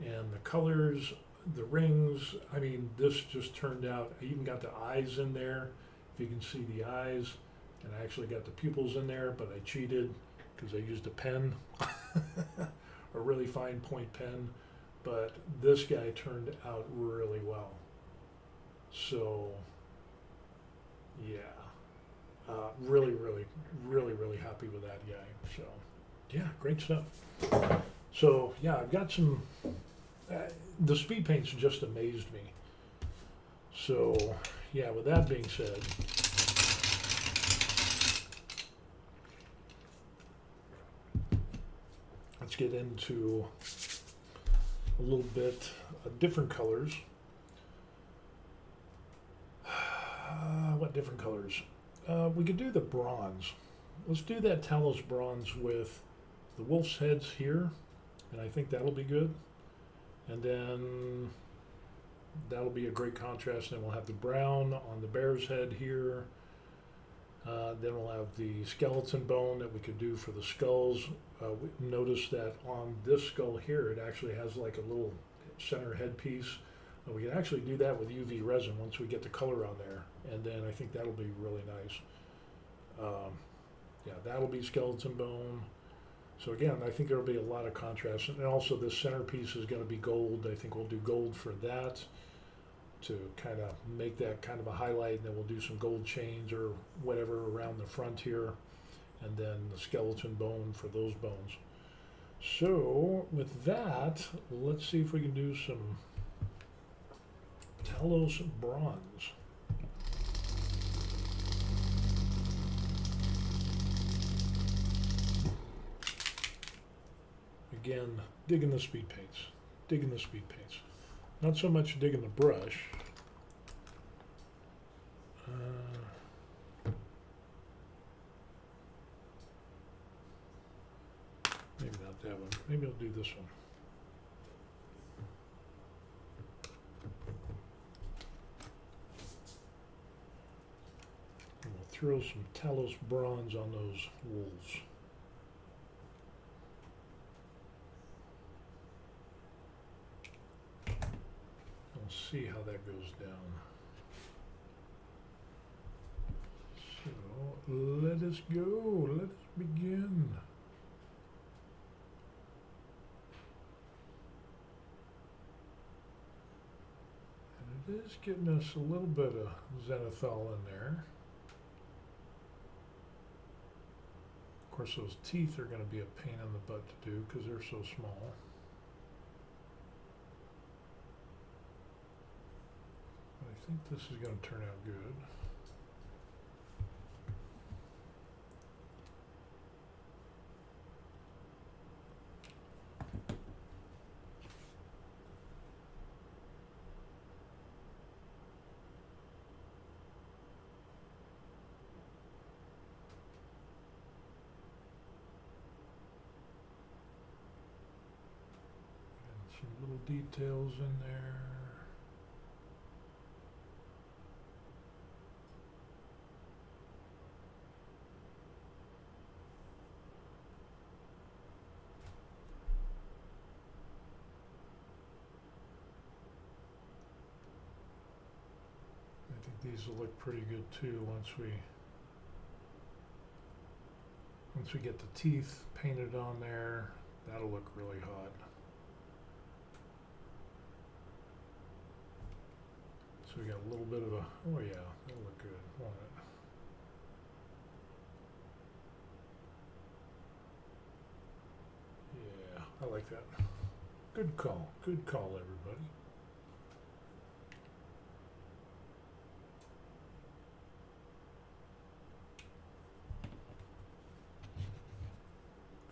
And the colors, the rings, I mean, this just turned out, I even got the eyes in there, if you can see the eyes, and I actually got the pupils in there, but I cheated because I used a pen, a really fine point pen, but this guy turned out really well. So, yeah, really, really, really, really happy with that guy. So, yeah, great stuff. So, yeah, I've got some, the speed paints just amazed me. So, yeah, with that being said, let's get into a little bit different colors. different colors. We could do the bronze. Let's do that Talos bronze with the wolf's heads here, and I think that'll be good. And then that'll be a great contrast. And then we'll have the brown on the bear's head here. Then we'll have the skeleton bone that we could do for the skulls. Notice that on this skull here, it actually has like a little center headpiece. We can actually do that with UV resin once we get the color on there. And then I think that'll be really nice. Yeah, that'll be skeleton bone. So again, I think there'll be a lot of contrast. And also this centerpiece is going to be gold. I think we'll do gold for that to kind of make that kind of a highlight. And then we'll do some gold chains or whatever around the front here. And then the skeleton bone for those bones. So with that, let's see if we can do some Talos bronze. Again, digging the speed paints, digging the speed paints. Not so much digging the brush. Maybe not that one. Maybe I'll do this one. And we'll throw some Talos bronze on those wolves. We'll see how that goes down. So let us go. Let us begin. And it is getting us a little bit of zenithal in there. Of course, those teeth are going to be a pain in the butt to do because they're so small. I think this is going to turn out good. And some little details in there. These will look pretty good too once we get the teeth painted on there. That'll look really hot. So we got a little bit of a, oh yeah, that'll look good, won't it? Yeah, I like that. Good call, everybody.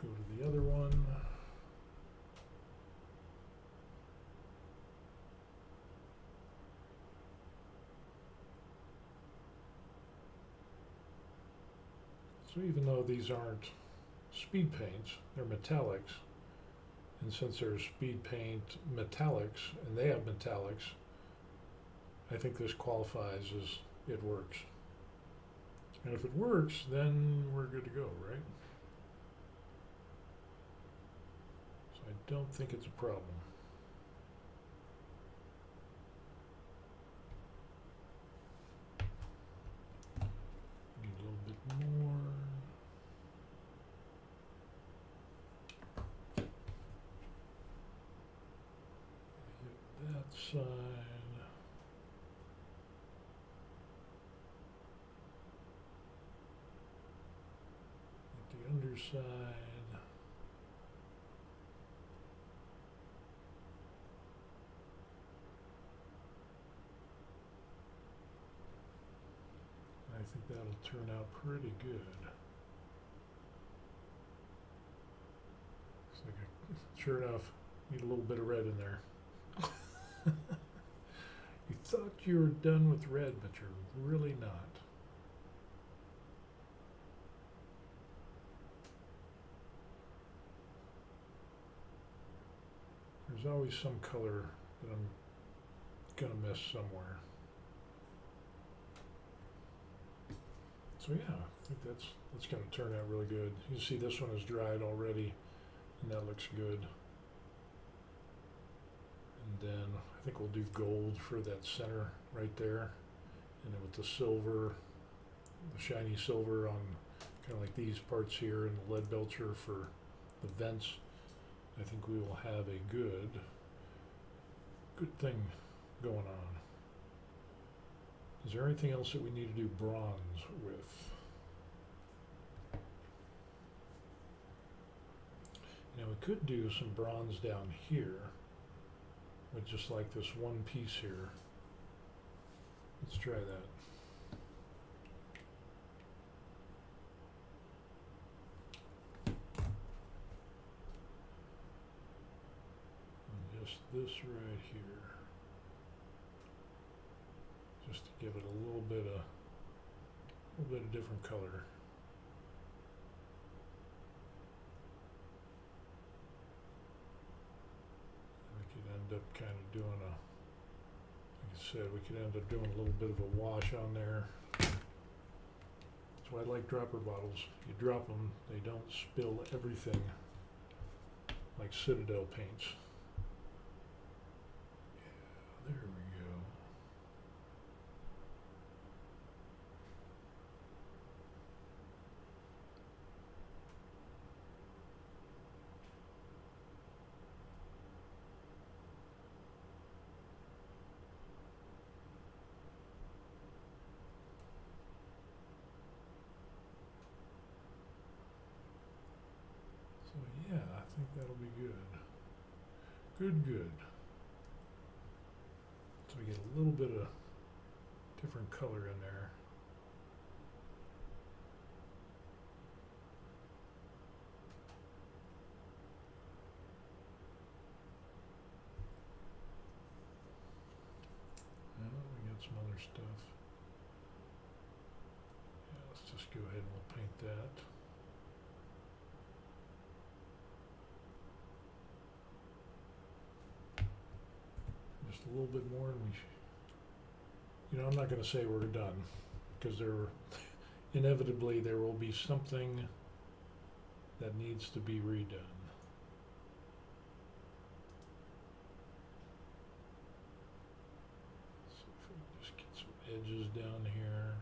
Go to the other one. So even though these aren't speed paints, they're metallics. And since they're speed paint metallics, and they have metallics, I think this qualifies as it works. And if it works, then we're good to go, right? I don't think it's a problem. Need a little bit more. Hit that side. Hit the underside. I think that'll turn out pretty good. Looks like sure enough, need a little bit of red in there. You thought you were done with red, but you're really not. There's always some color that I'm gonna miss somewhere. So yeah, I think that's gonna turn out really good. You see this one is dried already, and that looks good. And then I think we'll do gold for that center right there, and then with the silver, the shiny silver on kind of like these parts here, and the lead belcher for the vents. I think we will have a good thing going on. Is there anything else that we need to do bronze with? Now we could do some bronze down here with just like this one piece here. Let's try that. And just this right here. Just to give it a little bit of different color. We could end up kind of doing like I said, we could end up doing a little bit of a wash on there. That's why I like dropper bottles. You drop them, they don't spill everything like Citadel paints. Yeah, there we go. So yeah, I think that'll be good. Good. So we get a little bit of different color in there. We got some other stuff. Yeah, let's just go ahead and we'll paint that. Just a little bit more, and I'm not going to say we're done, because inevitably there will be something that needs to be redone. So if we just get some edges down here.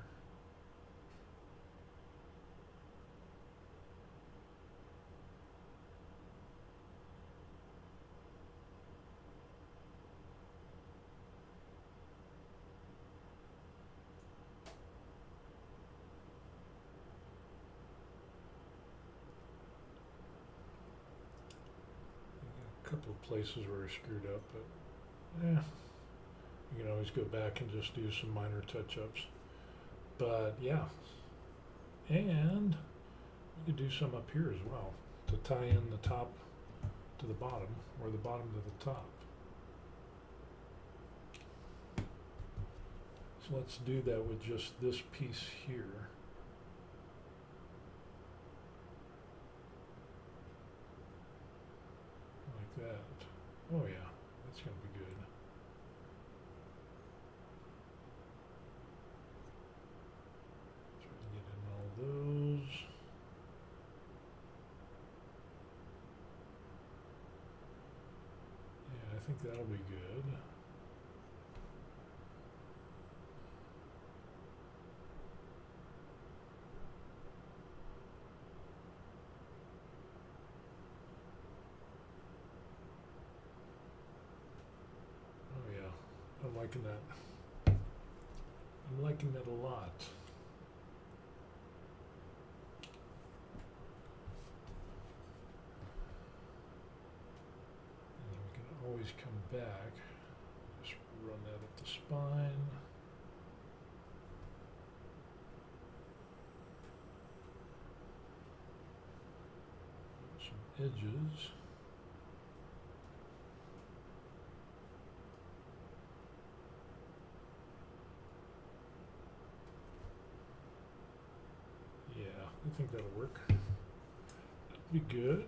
Couple of places where I screwed up, but you can always go back and just do some minor touch-ups. But yeah, and we could do some up here as well to tie in the top to the bottom, or the bottom to the top. So let's do that with just this piece here. That. Oh yeah, that's going to be good. Try to get in all those. Yeah, I think that'll be good. I'm liking that. I'm liking that a lot. And we can always come back. Just run that up the spine. Some edges. I think that'll work. That'll be good.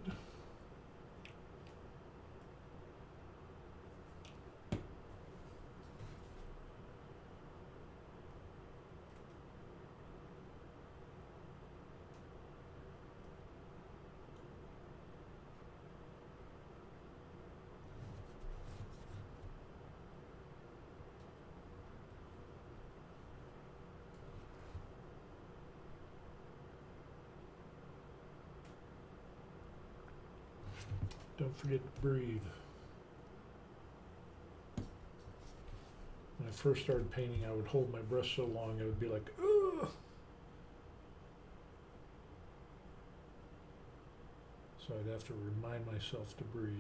Don't forget to breathe. When I first started painting, I would hold my brush so long I would be like, ugh. So I'd have to remind myself to breathe.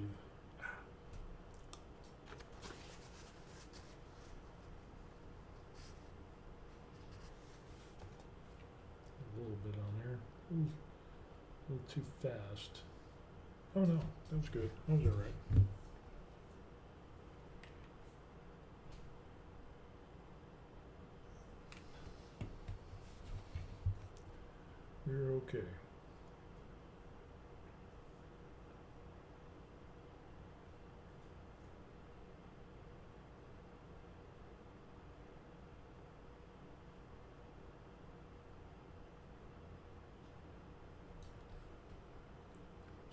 A little bit on there. Ooh, a little too fast. Oh no, that was good. That was all right. You're okay.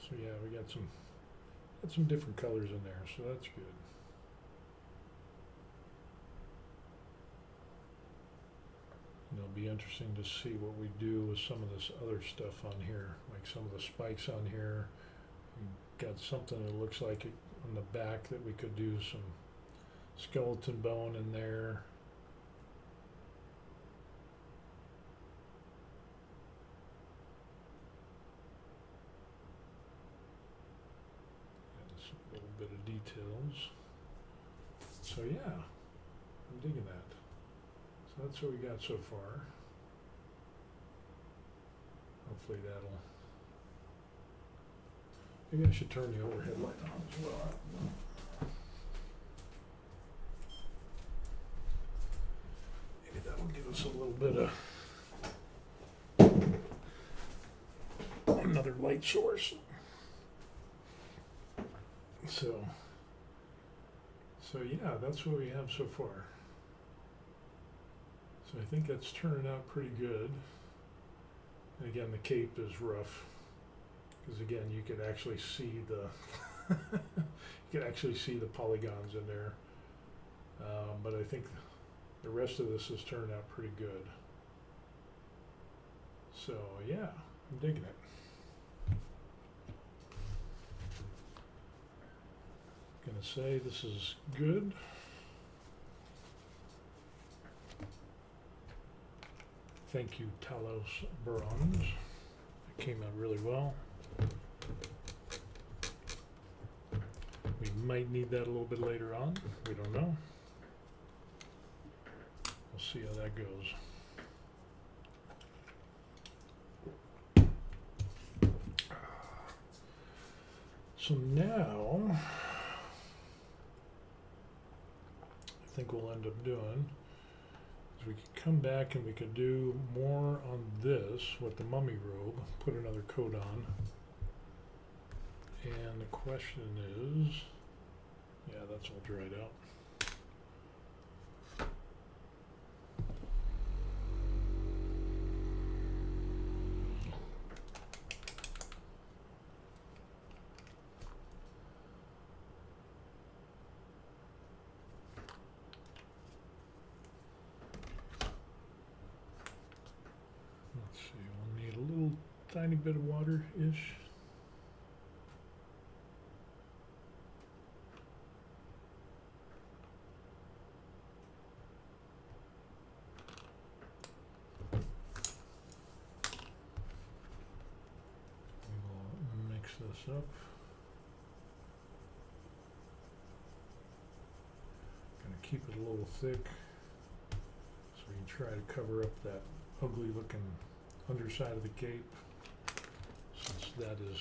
So yeah, we got some different colors in there, so that's good. And it'll be interesting to see what we do with some of this other stuff on here, like some of the spikes on here. We got something that looks like it on the back that we could do some skeleton bone in there. And just a little bit of details. So yeah, I'm digging that. So that's what we got so far. Hopefully that'll... Maybe I should turn the overhead light on as well. Maybe that will give us a little bit of another light source. So yeah, that's what we have so far. So I think that's turning out pretty good. And again, the cape is rough because again, you could actually see the you could actually see the polygons in there. But I think the rest of this has turned out pretty good. So yeah, I'm digging it. Gonna say this is good. Thank you, Talos Bronze. It came out really well. We might need that a little bit later on. We don't know. We'll see how that goes. So now, I think we'll end up doing is we could come back and we could do more on this with the mummy robe, put another coat on. And the question is, yeah, that's all dried out. Let's see, we'll need a little tiny bit of water-ish. This up. Gonna keep it a little thick so we can try to cover up that ugly looking underside of the cape, since that is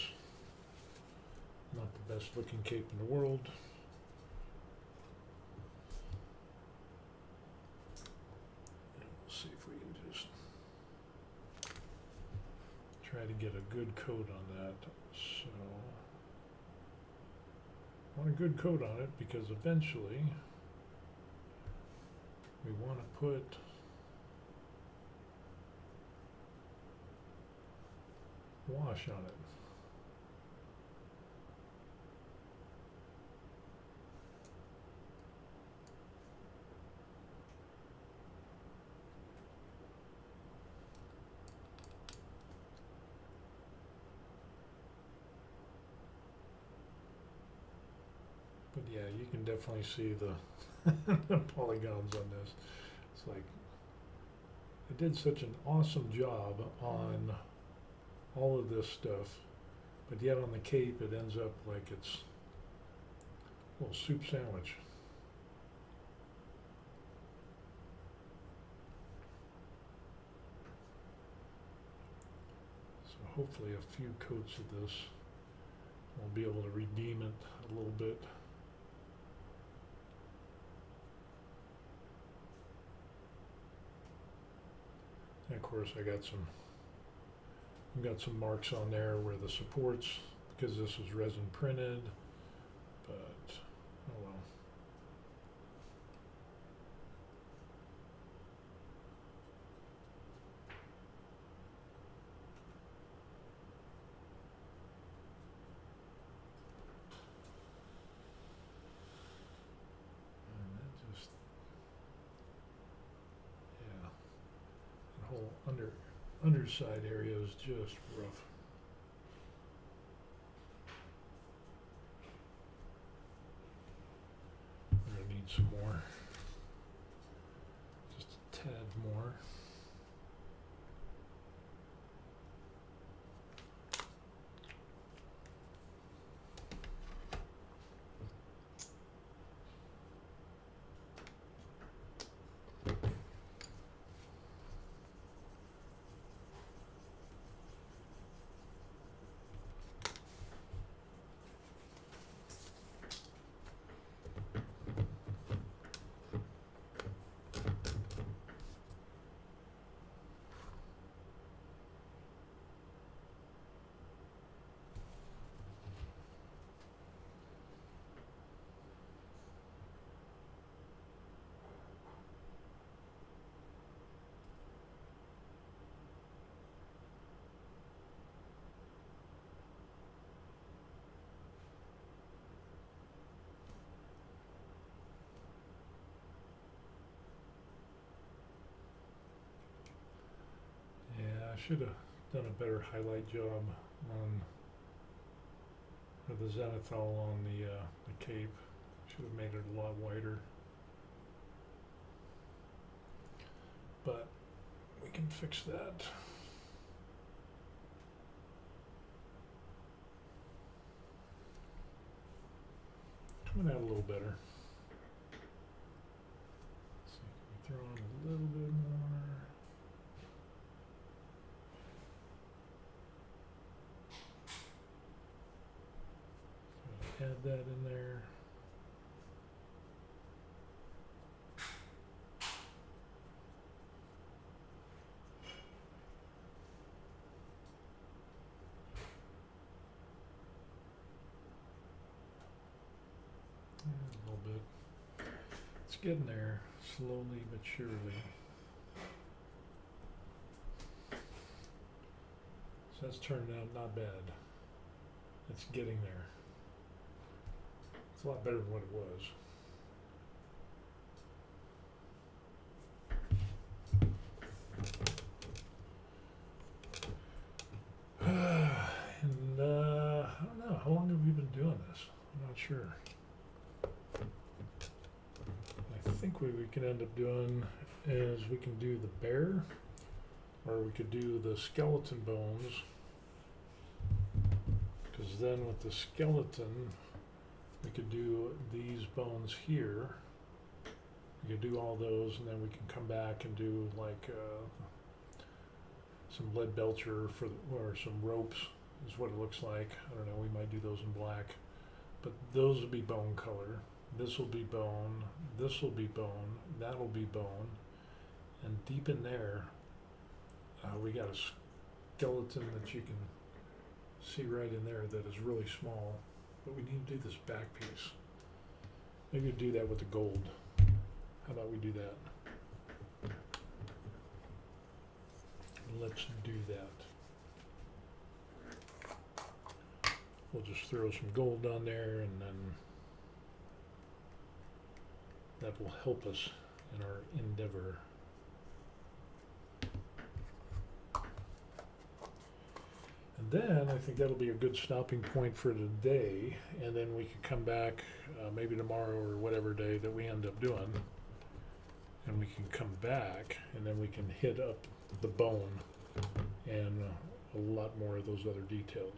not the best looking cape in the world. And we'll see if we can just try to get a good coat on that. So, I want a good coat on it because eventually we want to put wash on it. yeah, you can definitely see the polygons on this. It's like, it did such an awesome job on all of this stuff, but yet on the cape it ends up like it's a little soup sandwich. So hopefully a few coats of this will be able to redeem it a little bit. And of course I've got some marks on there where the supports, because this is resin printed, but oh well. And that just, yeah, the whole underside area is just rough. I'm gonna need some more, just a tad more. Yeah, I should have done a better highlight job on the zenithal on the cape. Should have made it a lot whiter. But we can fix that. Coming out a little better. Let's see, can we throw in a little bit more? Add that in there. A little bit. It's getting there, slowly but surely. So that's turned out not bad. It's getting there. It's a lot better than what it was. And I don't know, how long have we been doing this? I'm not sure. I think what we can end up doing is we can do the bear, or we could do the skeleton bones, because then with the skeleton we could do these bones here. We could do all those, and then we can come back and do like some lead belcher or some ropes is what it looks like. I don't know, we might do those in black, but those will be bone color. This will be bone, this will be bone, that'll be bone, and deep in there we got a skeleton that you can see right in there that is really small, but we need to do this back piece. Maybe we'll do that with the gold. How about we do that? Let's do that. We'll just throw some gold on there, and then that will help us in our endeavor. And then I think that'll be a good stopping point for today, and then we could come back maybe tomorrow or whatever day that we end up doing, and we can come back and then we can hit up the bone and a lot more of those other details.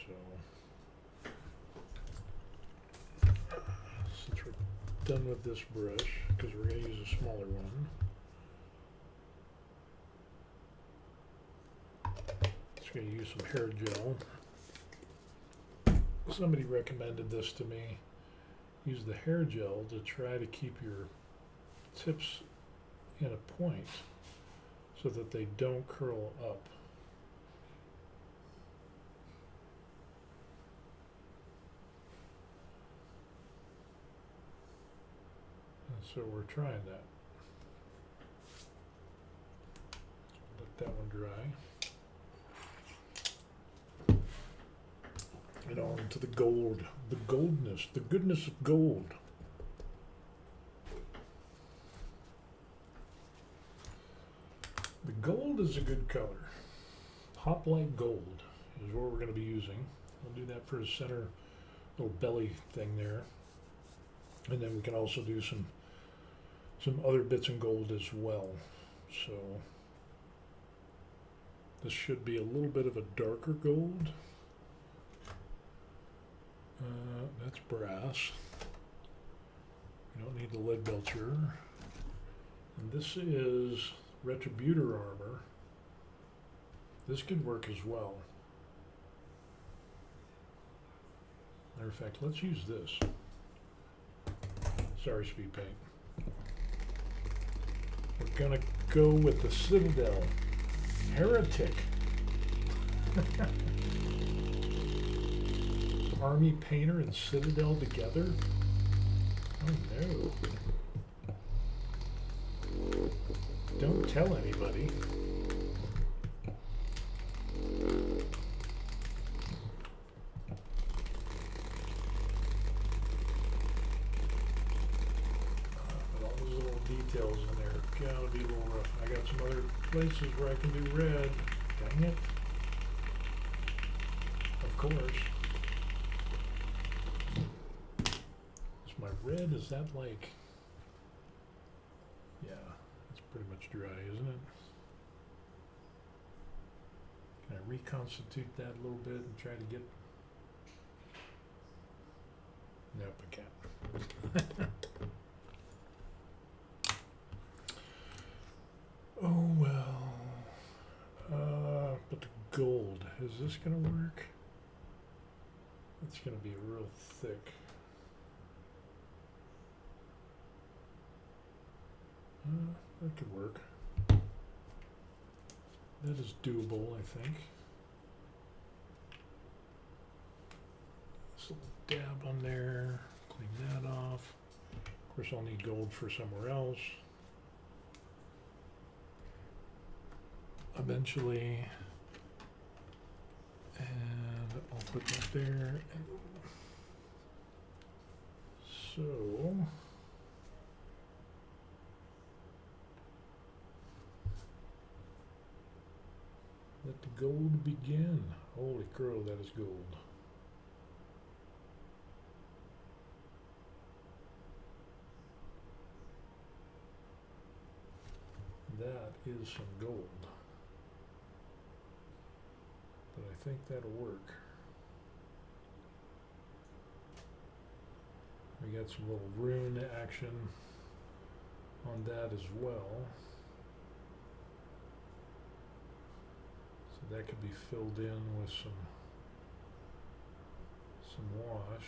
So since we're done with this brush, because we're going to use a smaller one, just going to use some hair gel. Somebody recommended this to me. Use the hair gel to try to keep your tips in a point so that they don't curl up. And so we're trying that. Let that one dry. And on to the gold, the goldness, the goodness of gold. The gold is a good color. Hoplite gold is what we're going to be using. I'll do that for the center little belly thing there. And then we can also do some other bits in gold as well. So this should be a little bit of a darker gold. That's brass. We don't need the lead belcher. And this is Retributor armor. This could work as well. Matter of fact, let's use this. Sorry, speed paint. We're gonna go with the Citadel. Heretic. Army Painter and Citadel together? Oh no. Don't tell anybody. But all those little details in there gotta be a little rough. I got some other places where I can do red. Dang it. Of course. My red, is that like, yeah, it's pretty much dry, isn't it? Can I reconstitute that a little bit and try to get, nope, I can't. Oh well, but the gold, is this gonna work? It's gonna be real thick. That could work. That is doable, I think. Just a little dab on there, clean that off. Of course, I'll need gold for somewhere else. Eventually, and I'll put that there. So, let the gold begin. Holy crow, that is gold. That is some gold. But I think that'll work. We got some little rune action on that as well. So that could be filled in with some wash.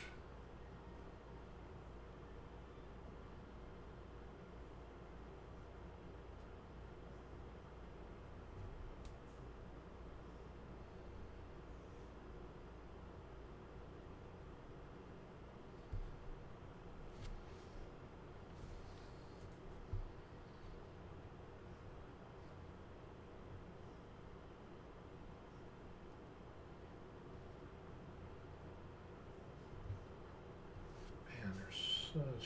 Such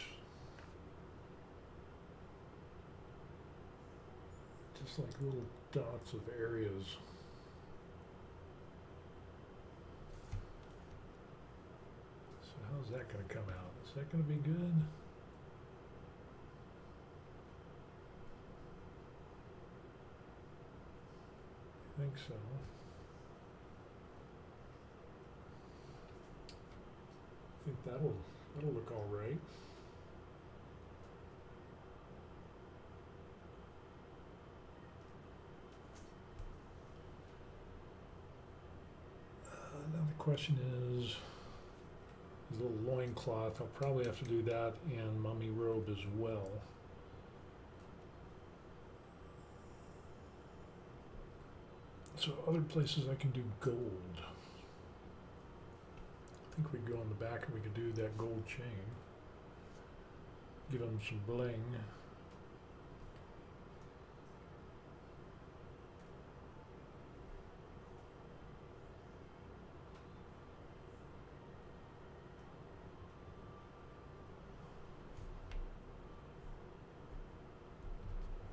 just like little dots of areas. that going to come out? Is that going to be good? I think so. I think that'll look all right. Now the question is a little loincloth. I'll probably have to do that in mummy robe as well. So other places I can do gold. I think we go on the back and we could do that gold chain. Give them some bling.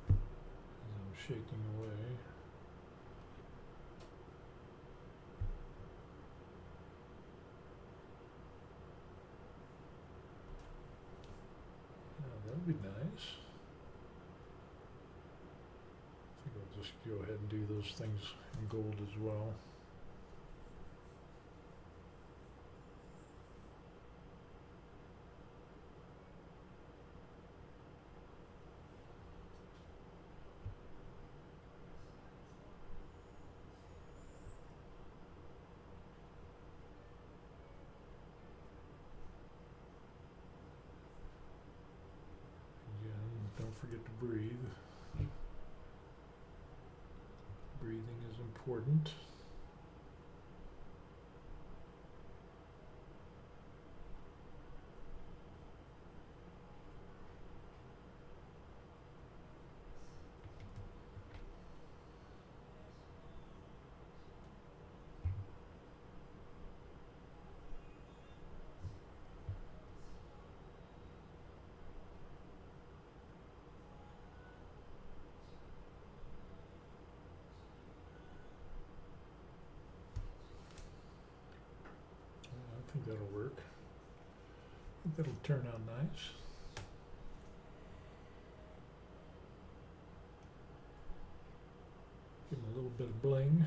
I'm shaking away. That'd be nice. I think I'll just go ahead and do those things in gold as well. Don't forget to breathe. Breathing is important. I think that'll work. I think that'll turn out nice. Give them a little bit of bling.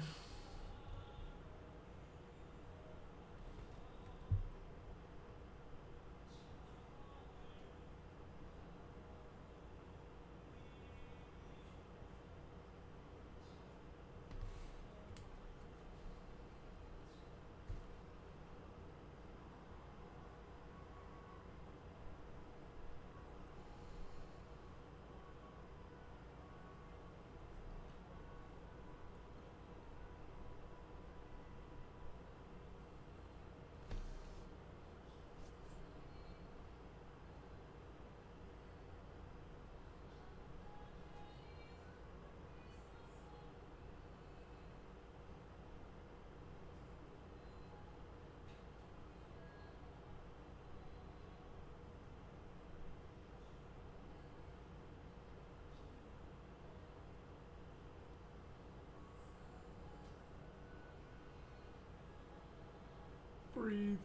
Breathe.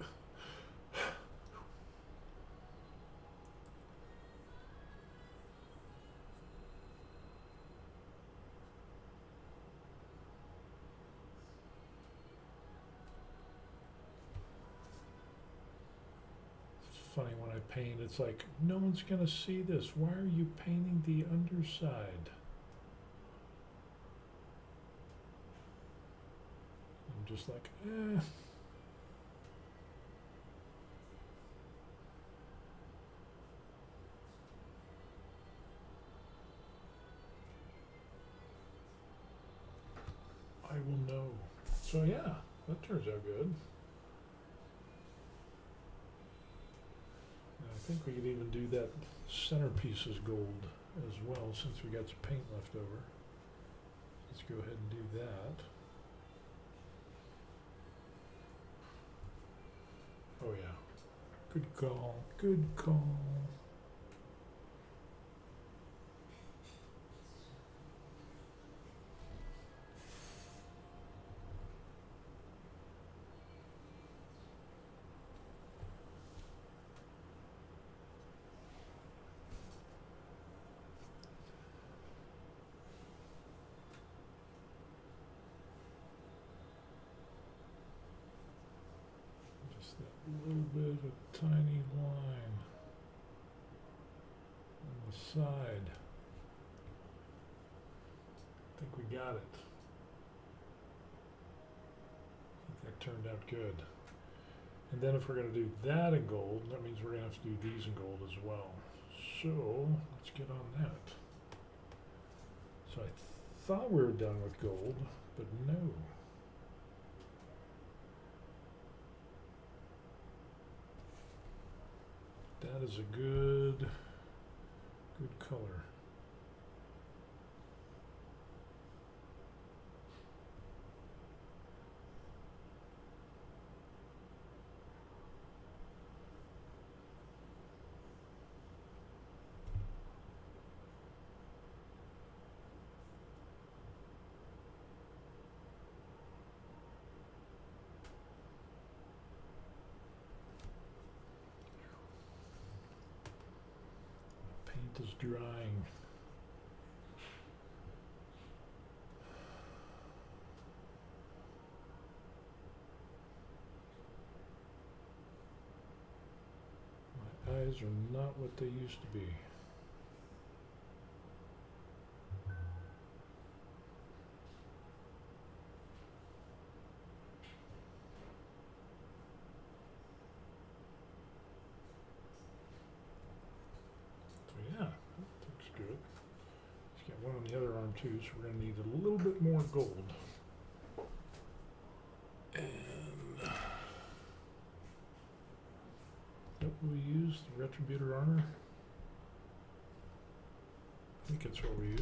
It's funny when I paint, it's like, no one's gonna see this. Why are you painting the underside? I'm just like, eh. I will know. So yeah, that turns out good. And I think we could even do that centerpiece as gold as well, since we got some paint left over. Let's go ahead and do that. Oh yeah, good call, good call. Just that little bit of tiny line on the side. I think we got it. I think that turned out good. And then if we're going to do that in gold, that means we're going to have to do these in gold as well. So let's get on that. So I thought we were done with gold, but no. That is a good color. Paint is drying. My eyes are not what they used to be. So yeah, that looks good. Let's get one on the other arm too, so we're going to need a little bit more gold. And what we use, the Retributor armor. I think that's what we use.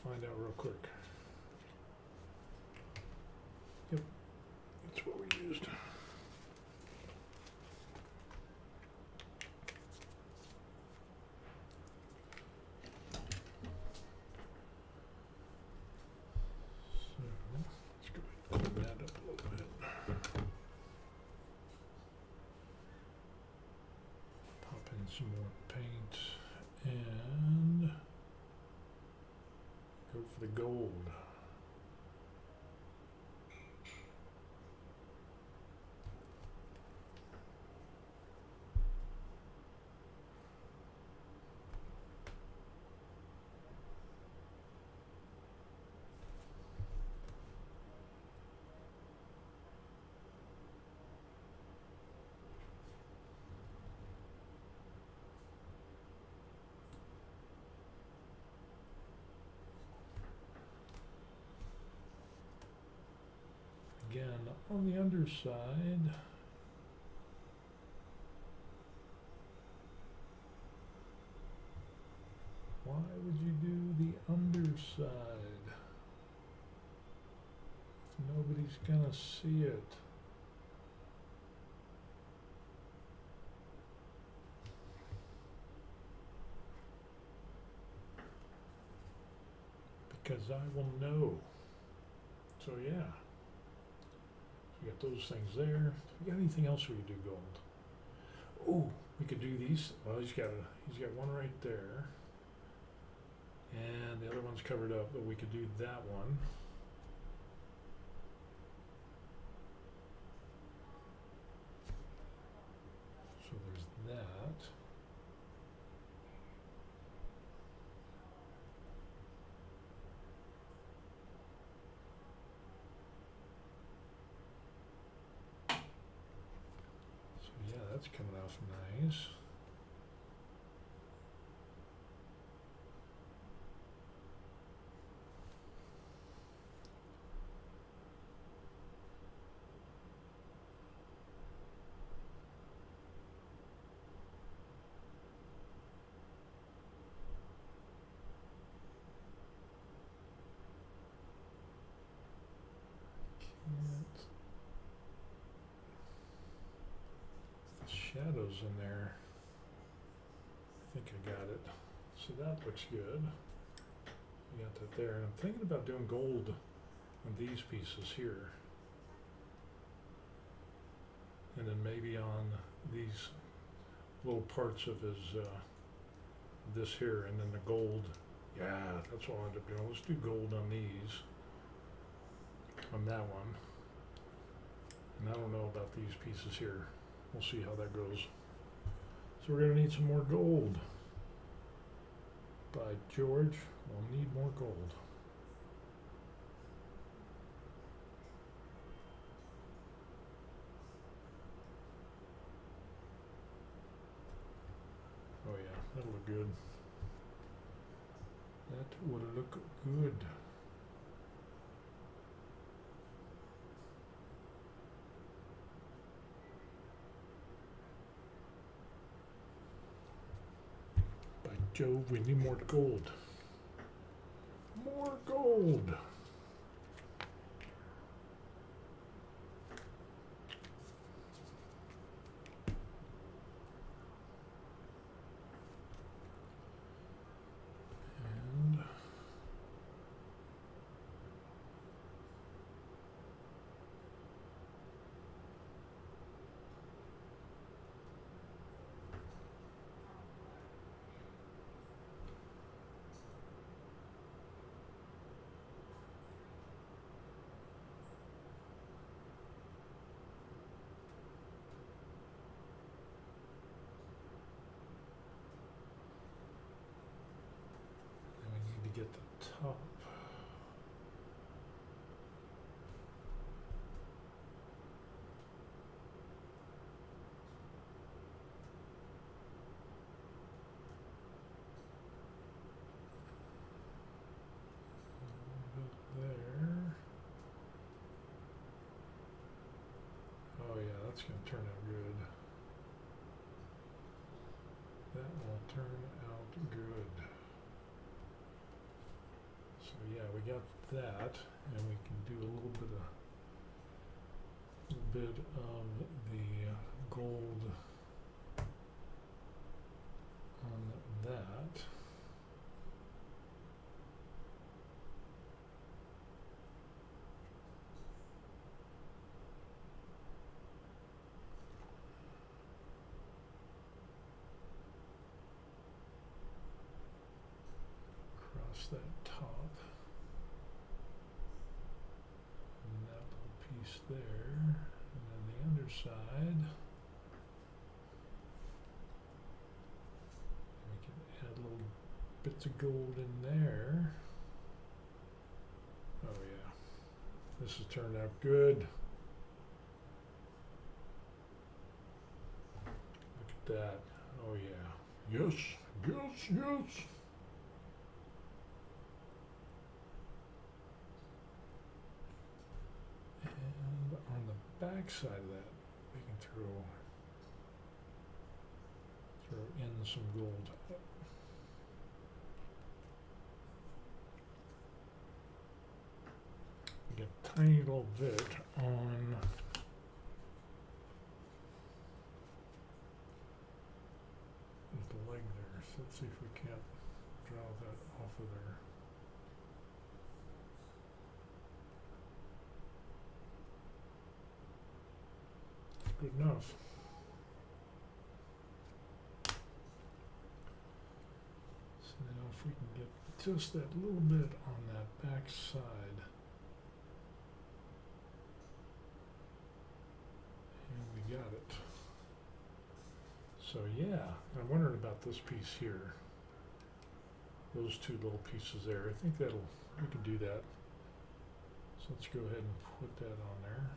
We'll find out real quick. Yep, that's what we used. So let's go ahead and clean that up a little bit. Pop in some more paint and go for the gold. Again, on the underside, why would you do the underside if nobody's gonna see it? Because I will know. So yeah. We got those things there. We got anything else we could do gold? Oh, we could do these. Well, he's got one right there, and the other one's covered up, but we could do that one. So there's that. Yeah, that's coming off nice. Shadows in there. I think I got it. So that looks good. We got that there. And I'm thinking about doing gold on these pieces here. And then maybe on these little parts of his, this here, and then the gold Yeah, that's what I'll end up doing. Let's do gold on these, on that one. And I don't know about these pieces here. We'll see how that goes. So we're gonna need some more gold. By George, we'll need more gold. Oh yeah, that'll look good. That will look good. By Jove, we need more gold. More gold. And then we need to get the top. There. Oh yeah, that's gonna turn out good. That will turn out good. So yeah, we got that, and we can do a little bit of the gold on that. Across that top. And that little piece there. And then the underside. We can add little bits of gold in there. Oh yeah. This has turned out good. Look at that. Oh yeah. Yes, yes, yes. And on the back side of that, we can throw in some gold. We get a tiny little bit on the leg there. So let's see if we can't draw that off of there. Good enough. So now if we can get just that little bit on that back side. And we got it. So yeah, I'm wondering about this piece here. Those two little pieces there. I think we can do that. So let's go ahead and put that on there.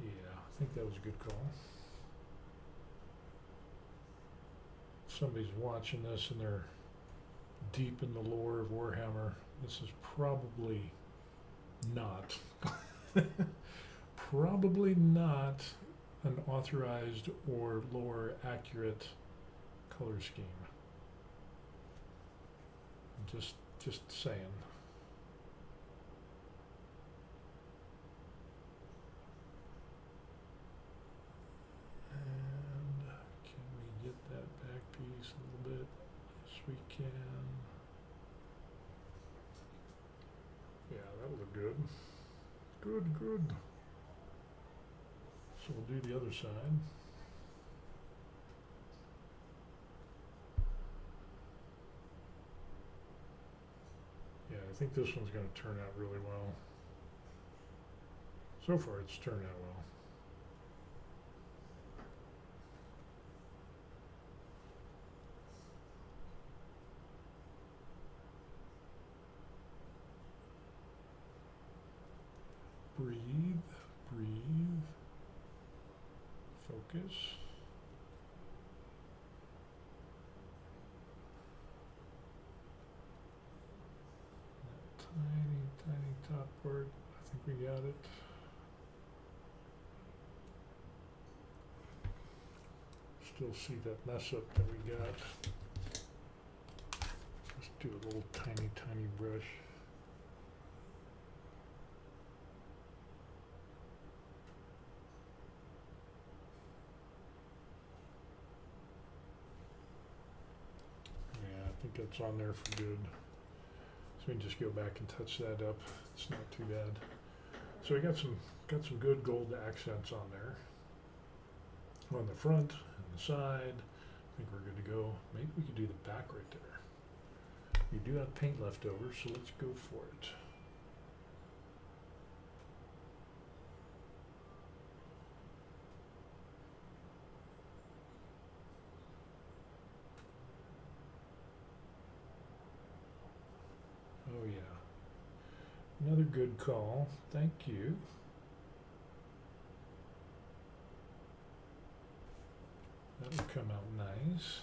Yeah, I think that was a good call. Somebody's watching this and they're deep in the lore of Warhammer. This is probably not, probably not an authorized or lore accurate color scheme. Just saying. And can we get that back piece a little bit? Yes, we can. Yeah, that'll look good. Good, good. So we'll do the other side. think this one's going to turn out really well. So far, it's turned out well. Breathe, breathe, focus. That tiny, tiny top part, I think we got it. Still see that mess up that we got. Let's do a little tiny, tiny brush. Yeah, I think that's on there for good. So we can just go back and touch that up. It's not too bad. So we got some good gold accents on there. On the front and the side. I think we're good to go. Maybe we could do the back right there. We do have paint left over, so let's go for it. Oh yeah. Another good call. Thank you. That'll come out nice.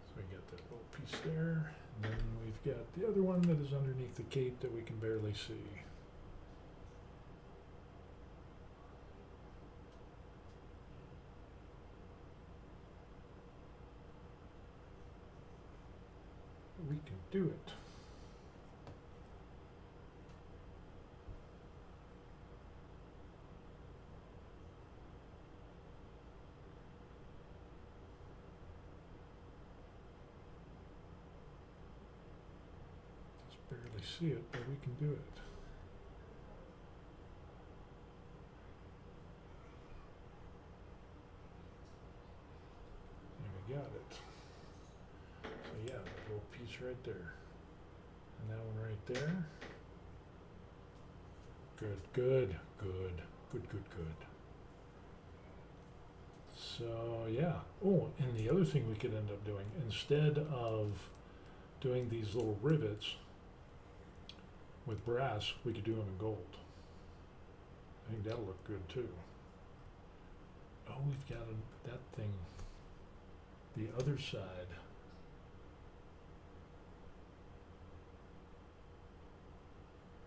So we got that little piece there. And then we've got the other one that is underneath the cape that we can barely see. We can do it. Barely see it, but we can do it. And we got it. So yeah, that little piece right there. And that one right there. Good, good, good, good, good, good. So yeah. Oh, and the other thing we could end up doing, instead of doing these little rivets with brass, we could do them in gold. I think that'll look good too. Oh, we've got that thing, the other side.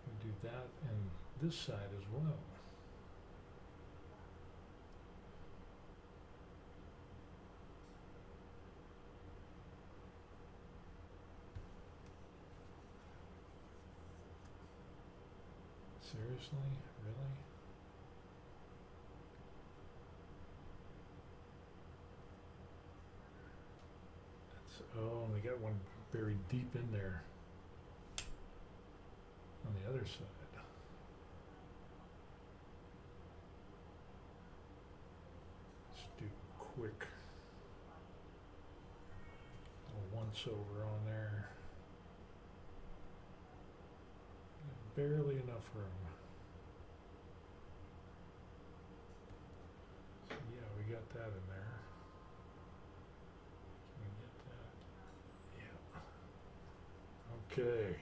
We do that and this side as well. Seriously? Really? Oh, and we got one buried deep in there on the other side. Let's do quick little once over on there. Barely enough room. So yeah, we got that in there. Can we get that? Yeah. Okay.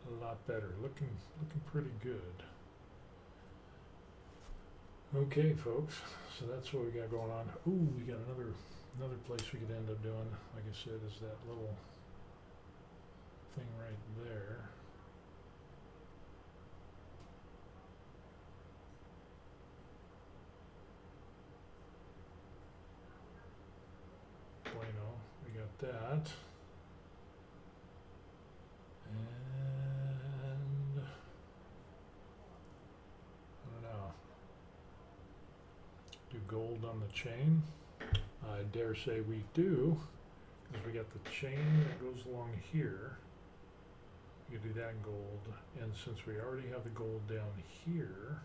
A lot better. Looking pretty good. Okay, folks. So that's what we got going on. Ooh, we got another place we could end up doing. Like I said, is that little thing right there. Bueno, we got that. And I don't know. Do gold on the chain. I dare say we do, because we got the chain that goes along here. You could do that in gold, and since we already have the gold down here,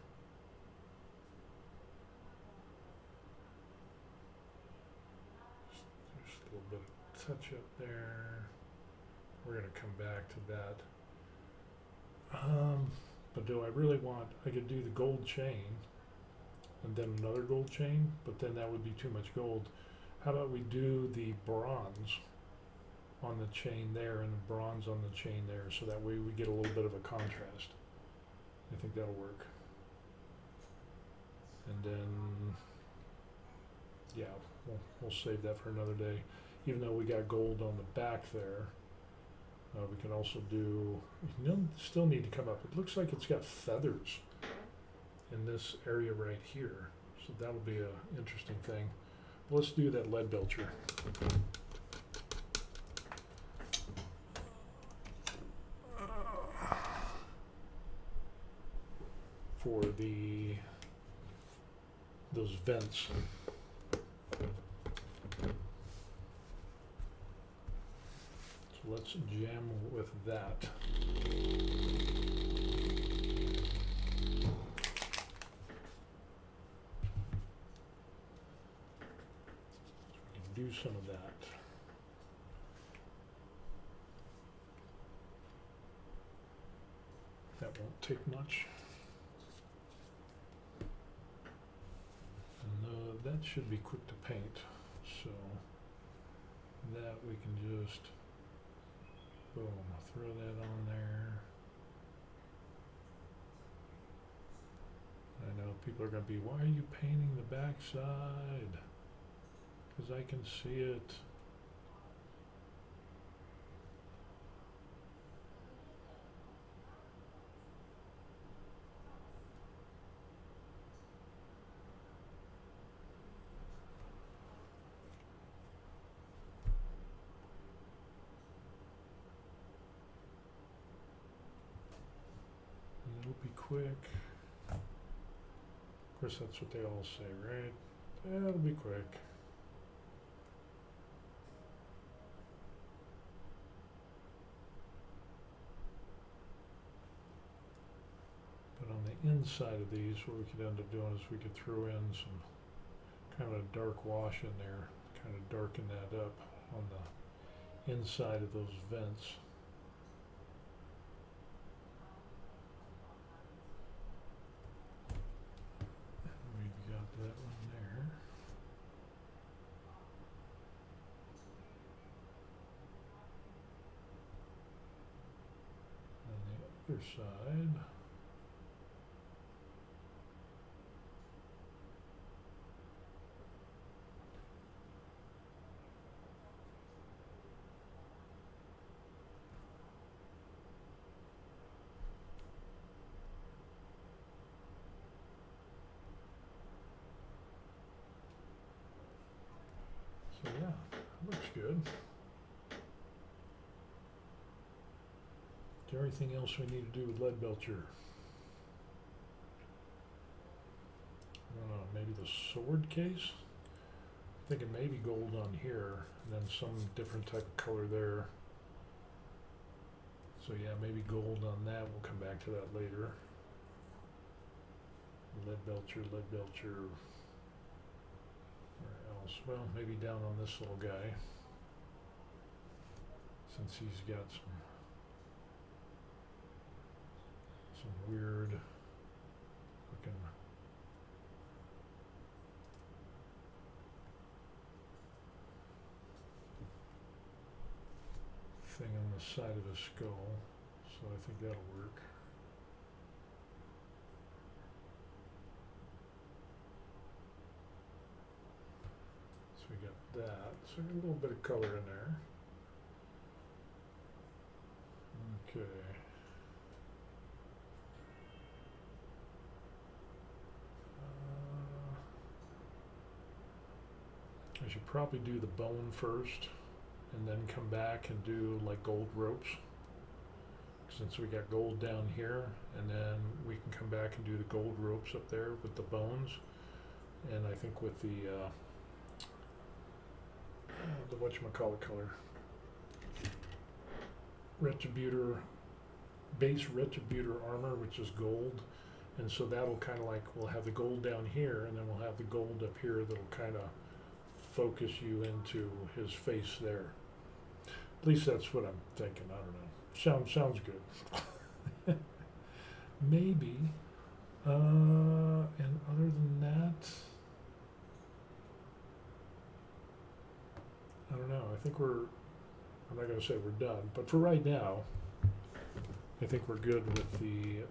little bit of touch up there. We're gonna come back to that. But do I really want, I could do the gold chain and then another gold chain, but then that would be too much gold. How about we do the bronze on the chain there and the bronze on the chain there, so that way we get a little bit of a contrast. I think that'll work. And then, yeah, we'll save that for another day. Even though we got gold on the back there, we can also do, still need to come up. It looks like it's got feathers in this area right here. So that'll be an interesting thing. But let's do that lead belcher. For those vents. So let's jam with that. Do some of that. That won't take much. And that should be quick to paint. So that we can just, boom, throw that on there. I know people are going to be, why are you painting the back side? Because I can see it. And it'll be quick. Of course, that's what they all say, right? Yeah, it'll be quick. But on the inside of these, what we could end up doing is we could throw in some kind of a dark wash in there, kind of darken that up on the inside of those vents. We've got that one there. On the other side. So yeah, looks good. Is there anything else we need to do with lead belcher? I don't know, maybe the sword case? Thinking maybe gold on here, and then some different type of color there. So yeah, maybe gold on that. We'll come back to that later. Lead belcher, lead belcher. Where else? Well, maybe down on this little guy, since he's got some weird looking thing on the side of his skull, so I think that'll work. So we got that, so we got a little bit of color in there. Okay. I should probably do the bone first and then come back and do like gold ropes, since we got gold down here, and then we can come back and do the gold ropes up there with the bones. And I think with the whatchamacallit color, Retributor, base Retributor armor, which is gold, and so that'll kind of like, we'll have the gold down here and then we'll have the gold up here that'll kind of focus you into his face there. At least that's what I'm thinking. I don't know. Sounds good. Maybe. And other than that, I don't know. I think I'm not going to say we're done, but for right now, I think we're good with the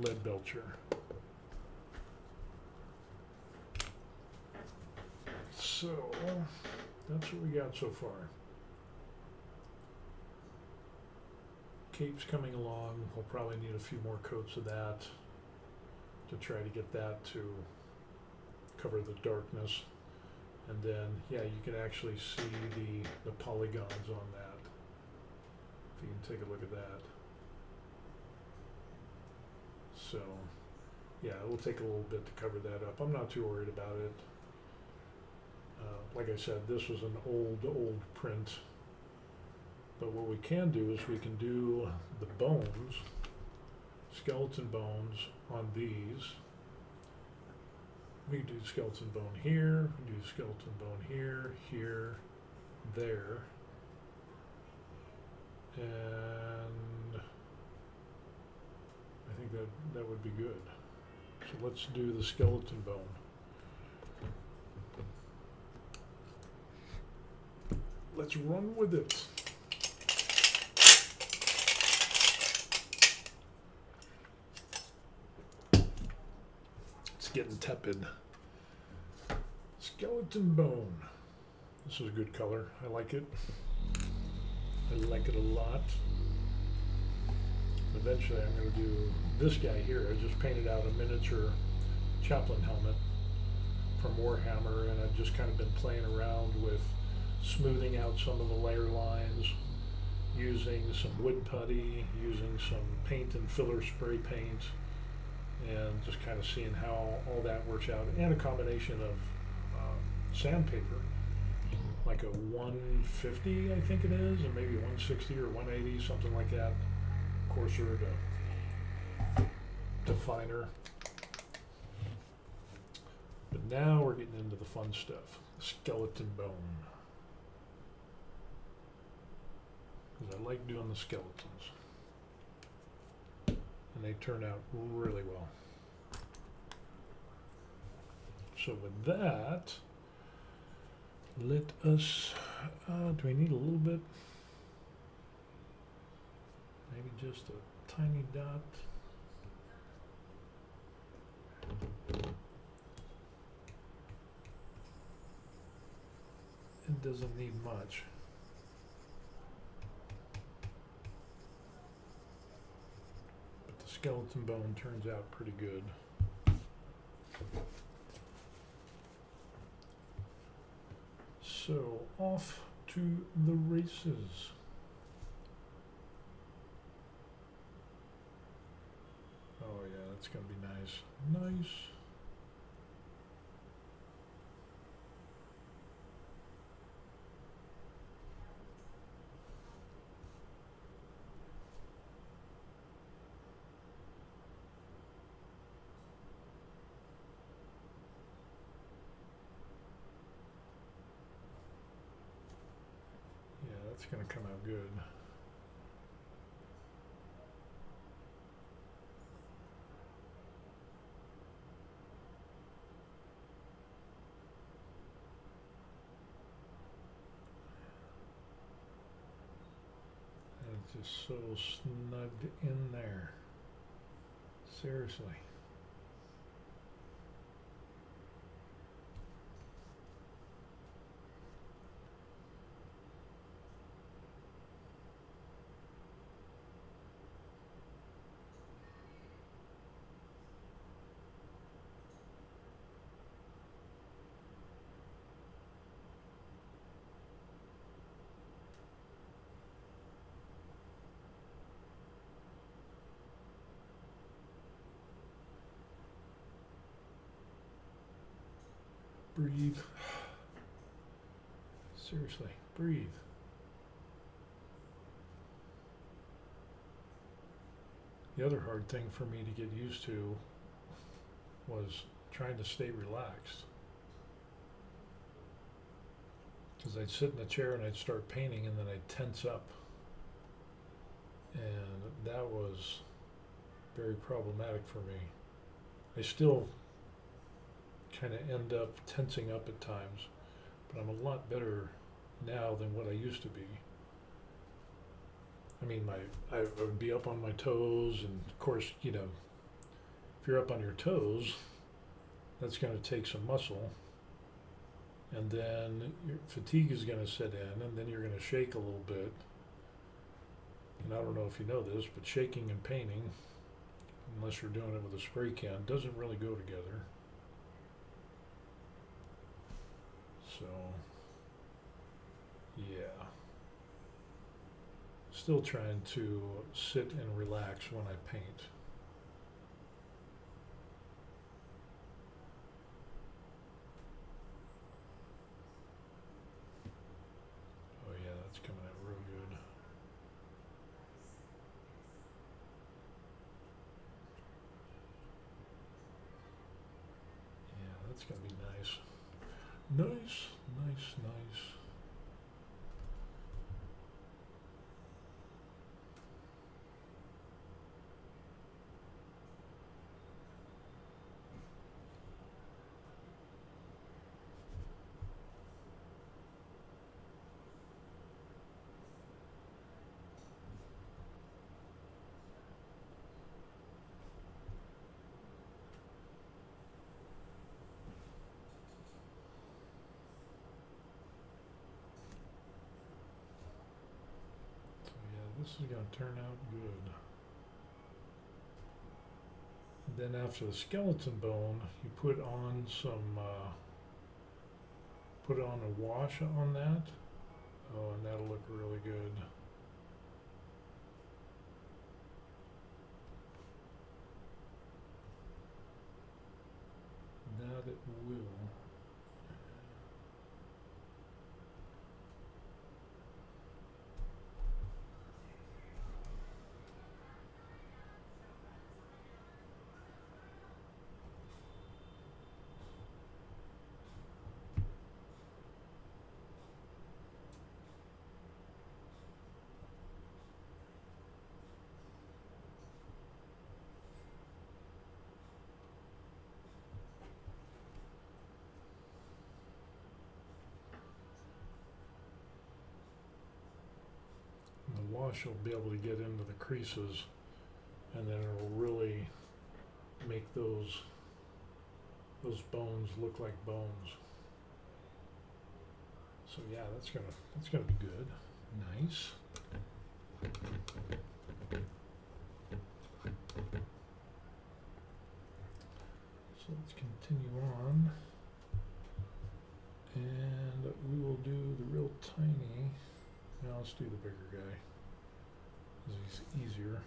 lead belcher. So, that's what we got so far. Cape's coming along. We'll probably need a few more coats of that to try to get that to cover the darkness. And then, yeah, you can actually see the polygons on that. If you can take a look at that. So, yeah, it will take a little bit to cover that up. I'm not too worried about it. Like I said, this was an old print. But what we can do is we can do the bones, skeleton bones on these. We can do skeleton bone here, we can do skeleton bone here, here, there. And I think that would be good. So let's do the skeleton bone. Let's run with it. It's getting tepid. Skeleton bone. This is a good color. I like it. I like it a lot. Eventually I'm going to do this guy here. I just painted out a miniature chaplain helmet from Warhammer, and I've just kind of been playing around with smoothing out some of the layer lines, using some wood putty, using some paint and filler spray paint, and just kind of seeing how all that works out, and a combination of sandpaper, like a 150 I think it is, and maybe 160 or 180, something like that, coarser to finer. But now we're getting into the fun stuff, skeleton bone. Because I like doing the skeletons. And they turn out really well. So with that, let us, do we need a little bit? Maybe just a tiny dot. It doesn't need much. But the skeleton bone turns out pretty good. So off to the races. Oh yeah, that's gonna be nice. Nice. Yeah, that's gonna come out good. It's just so snugged in there. Seriously. Breathe. Seriously, breathe. The other hard thing for me to get used to was trying to stay relaxed. because I'd sit in the chair and I'd start painting and then I'd tense up. And that was very problematic for me. I still kind of end up tensing up at times, but I'm a lot better now than what I used to be. I mean, I would be up on my toes, and of course, you know, if you're up on your toes, that's going to take some muscle, and then your fatigue is going to set in, and then you're going to shake a little bit. And I don't know if you know this, but shaking and painting, unless you're doing it with a spray can, doesn't really go together. So, yeah. Still trying to sit and relax when I paint. Oh yeah, that's coming out real good. Yeah, that's gonna be nice. Nice, nice, nice. So yeah, this is gonna turn out good. Then after the skeleton bone, you put on some, put on a wash on that. Oh, and that'll look really good. That it will. And the wash will be able to get into the creases, and then it'll really make those bones look like bones. So yeah, that's gonna be good. Nice. So let's continue on, and we will do the real tiny. Now let's do the bigger guy, 'cause he's easier.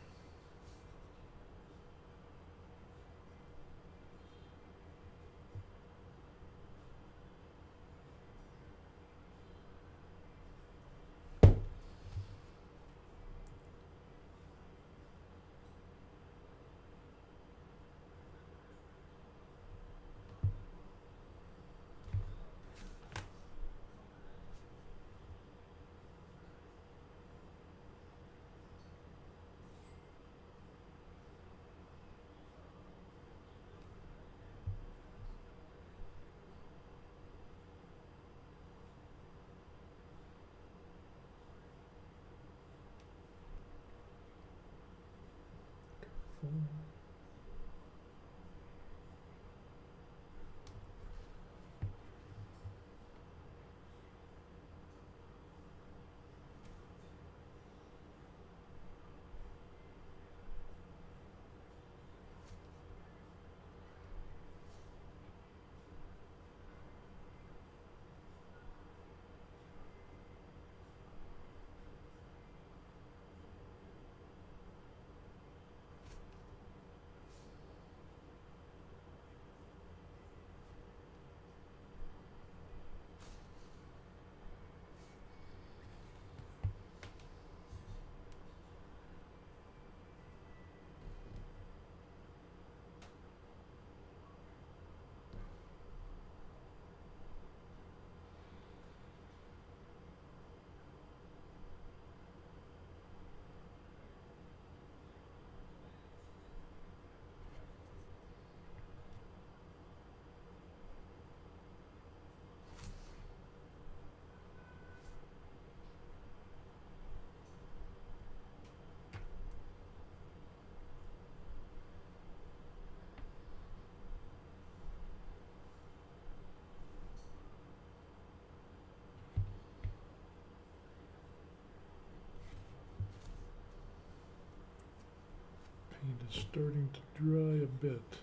is starting to dry a bit.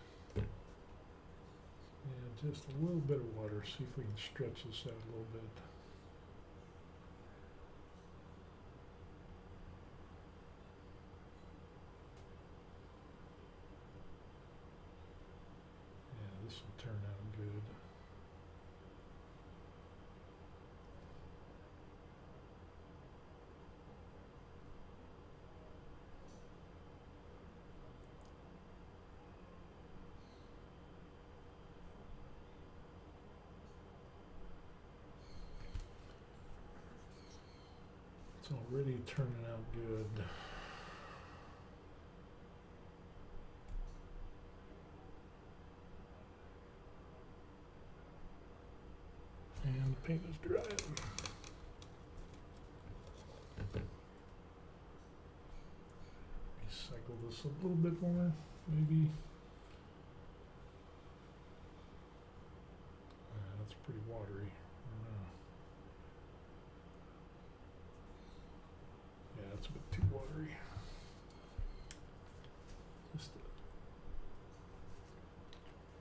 And just a little bit of water. See if we can stretch this out a little bit. Yeah, this will turn out good. It's already turning out good. And the paint is drying. Recycle this a little bit more, maybe. That's pretty watery. I don't know. Yeah, it's a bit too watery. Just a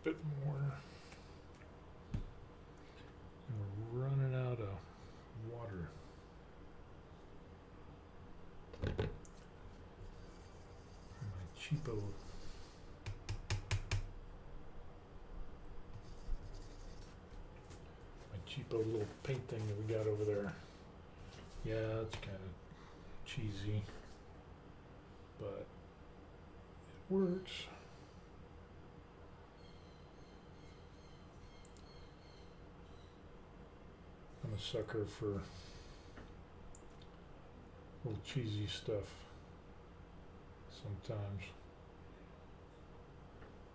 bit more. And we're running out of water. My cheapo. Cheapo little paint thing that we got over there. Yeah, it's kind of cheesy, but it works. I'm a sucker for little cheesy stuff sometimes.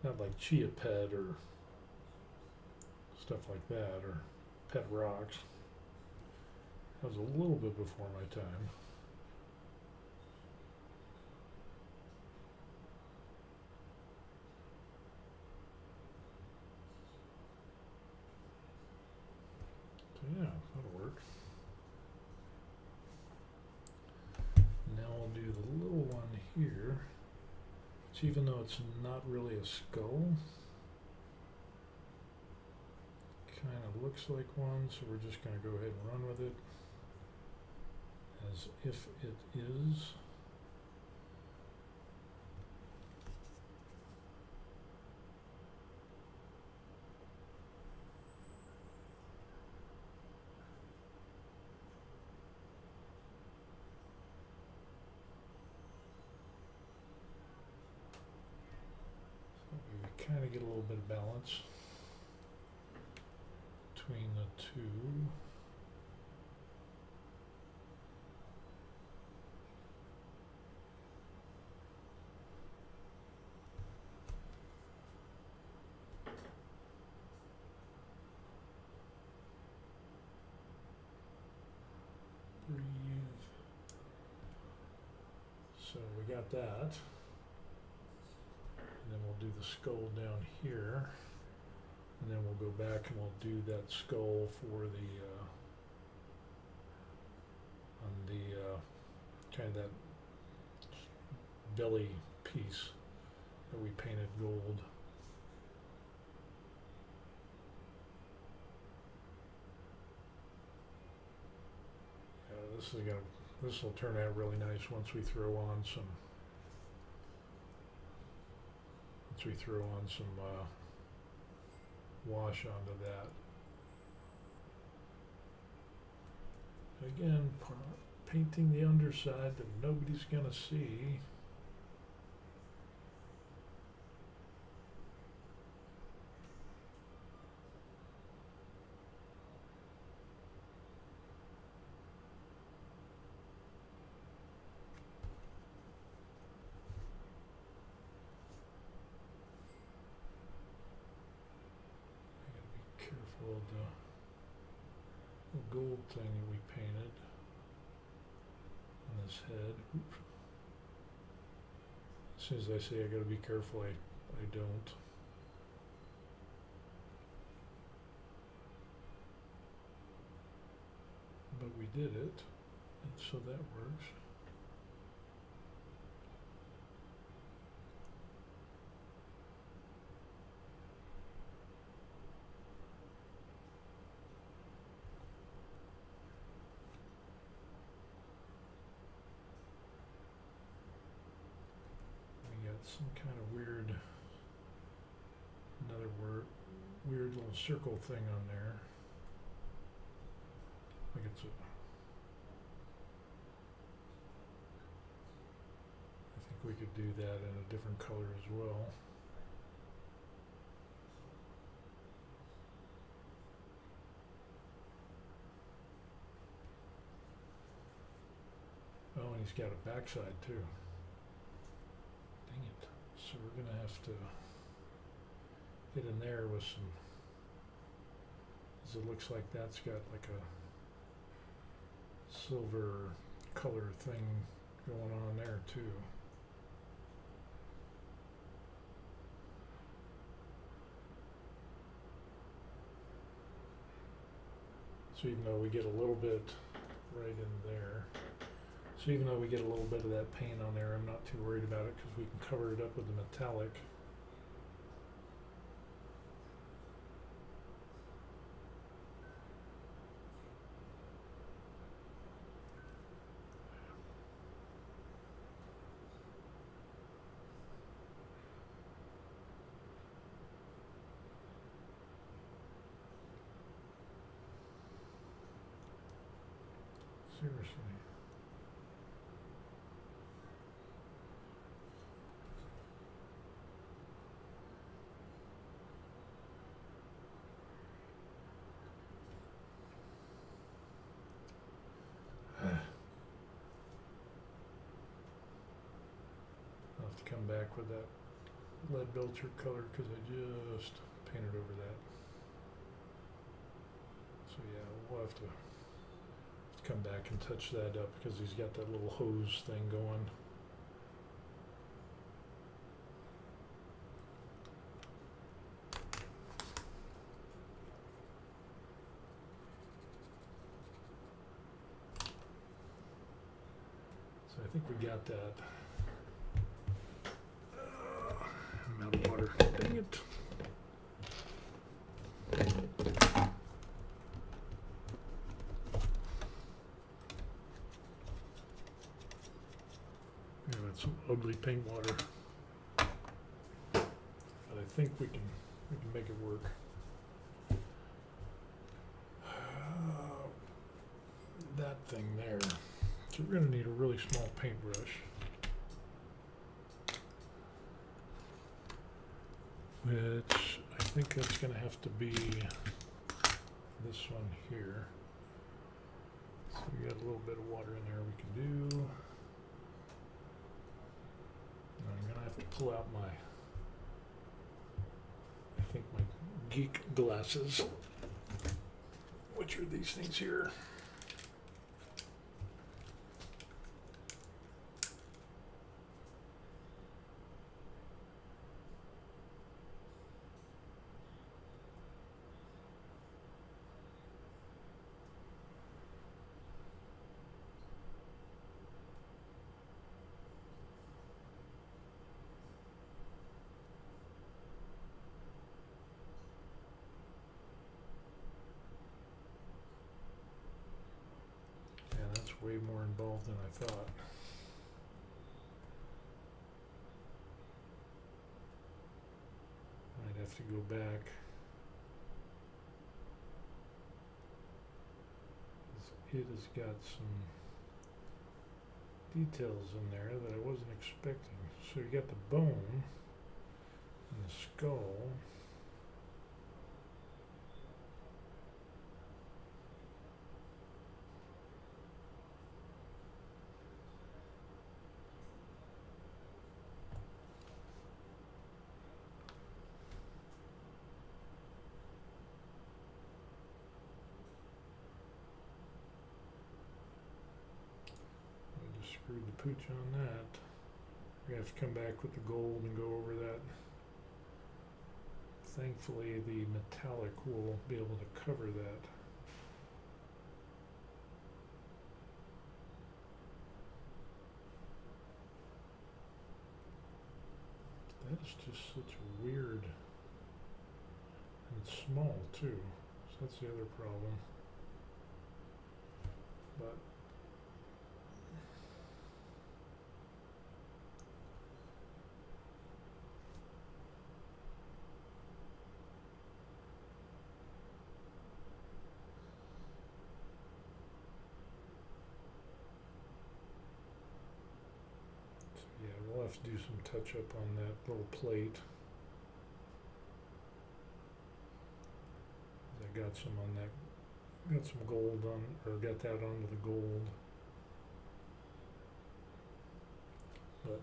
Not like Chia Pet or stuff like that, or Pet Rocks. That was a little bit before my time. So yeah, that'll work. Now I'll do the little one here. So even though it's not really a skull, kind of looks like one, so we're just going to go ahead and run with it as if it is. So we kind of get a little bit of balance between the two. Breathe. So we got that. And then we'll do the skull down here. And then we'll go back and we'll do that skull for the on the kind of that belly piece that we painted gold. This will turn out really nice once we throw on some wash onto that. Again, painting the underside that nobody's gonna see. Careful of the gold thing that we painted on his head. Oop. As soon as I say I gotta be careful, I don't. But we did it, and so that works. some kind of weird, another weird little circle thing on there. I think it's a, I think we could do that in a different color as well. Oh, and he's got a backside too. Dang it. So we're gonna have to get in there with some, as it looks like that's got like a silver color thing going on there too. So even though we get a little bit right in there, so even though we get a little bit of that paint on there, I'm not too worried about it because we can cover it up with the metallic. Seriously. I'll have to come back with that lead belcher color because I just painted over that. So yeah, we'll have to come back and touch that up because he's got that little hose thing going. So I think we got that. I'm out of water. Dang it. Yeah, that's some ugly paint water. But I think we can make it work. That thing there. So we're going to need a really small paintbrush. Which I think that's going to have to be this one here. So we got a little bit of water in there we can do. And I'm going to have to pull out my, I think my geek glasses, which are these things here. Way more involved than I thought. Might have to go back. It has got some details in there that I wasn't expecting. So you got the bone and the skull. Screwed the pooch on that. We have to come back with the gold and go over that. Thankfully, the metallic will be able to cover that. That is just such a weird, and it's small too, so that's the other problem. But have to do some touch up on that little plate. I got some on that, got some gold on, or got that onto the gold. But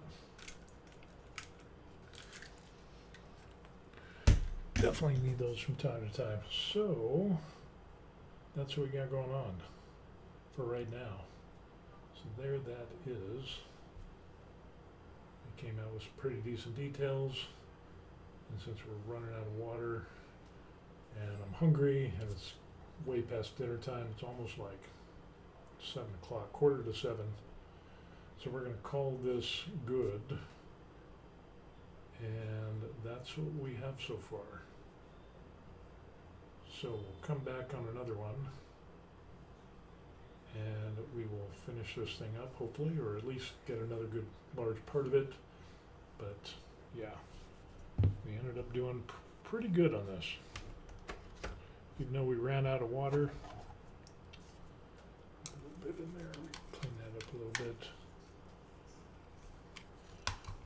definitely need those from time to time. So that's what we got going on for right now. So there that is. It came out with some pretty decent details. And since we're running out of water and I'm hungry and it's way past dinner time, it's almost like 7 o'clock, 6:45. So we're going to call this good. And that's what we have so far. So we'll come back on another one and we will finish this thing up hopefully, or at least get another good large part of it. But yeah, we ended up doing pretty good on this. Even though we ran out of water. A little bit in there, clean that up a little bit.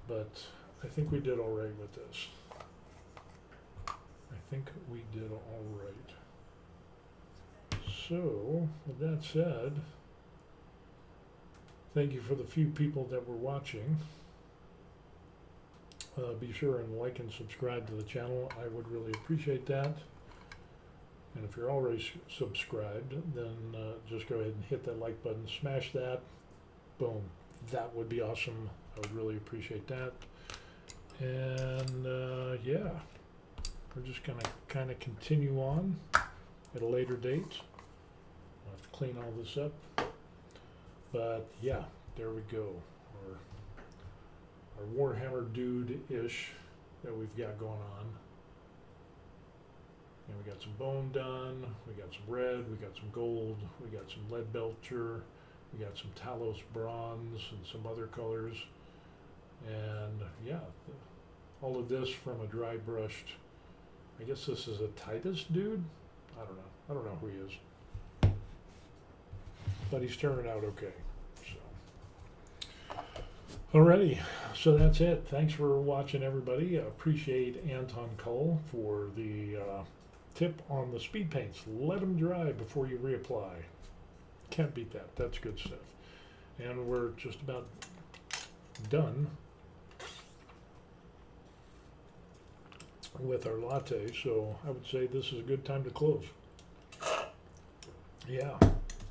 But I think we did all right with this. I think we did all right. So, with that said, thank you for the few people that were watching. Be sure and like and subscribe to the channel. I would really appreciate that. And if you're already subscribed, then just go ahead and hit that like button, smash that, boom. That would be awesome. I would really appreciate that. And yeah, we're just gonna kind of continue on at a later date. I'll have to clean all this up. But yeah, there we go. Our Warhammer dude-ish that we've got going on. And we got some bone done, we got some red, we got some gold, we got some lead belcher, we got some Talos bronze and some other colors. And yeah, all of this from a dry brushed, I guess this is a Titus dude? I don't know. I don't know who he is. But he's turning out okay. So, alrighty. So that's it. Thanks for watching, everybody. I appreciate Anton Cull for the tip on the speed paints. Let them dry before you reapply. Can't beat that. That's good stuff. And we're just about done with our latte, so I would say this is a good time to close. Yeah,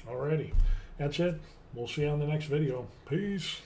alrighty. That's it. We'll see you on the next video. Peace.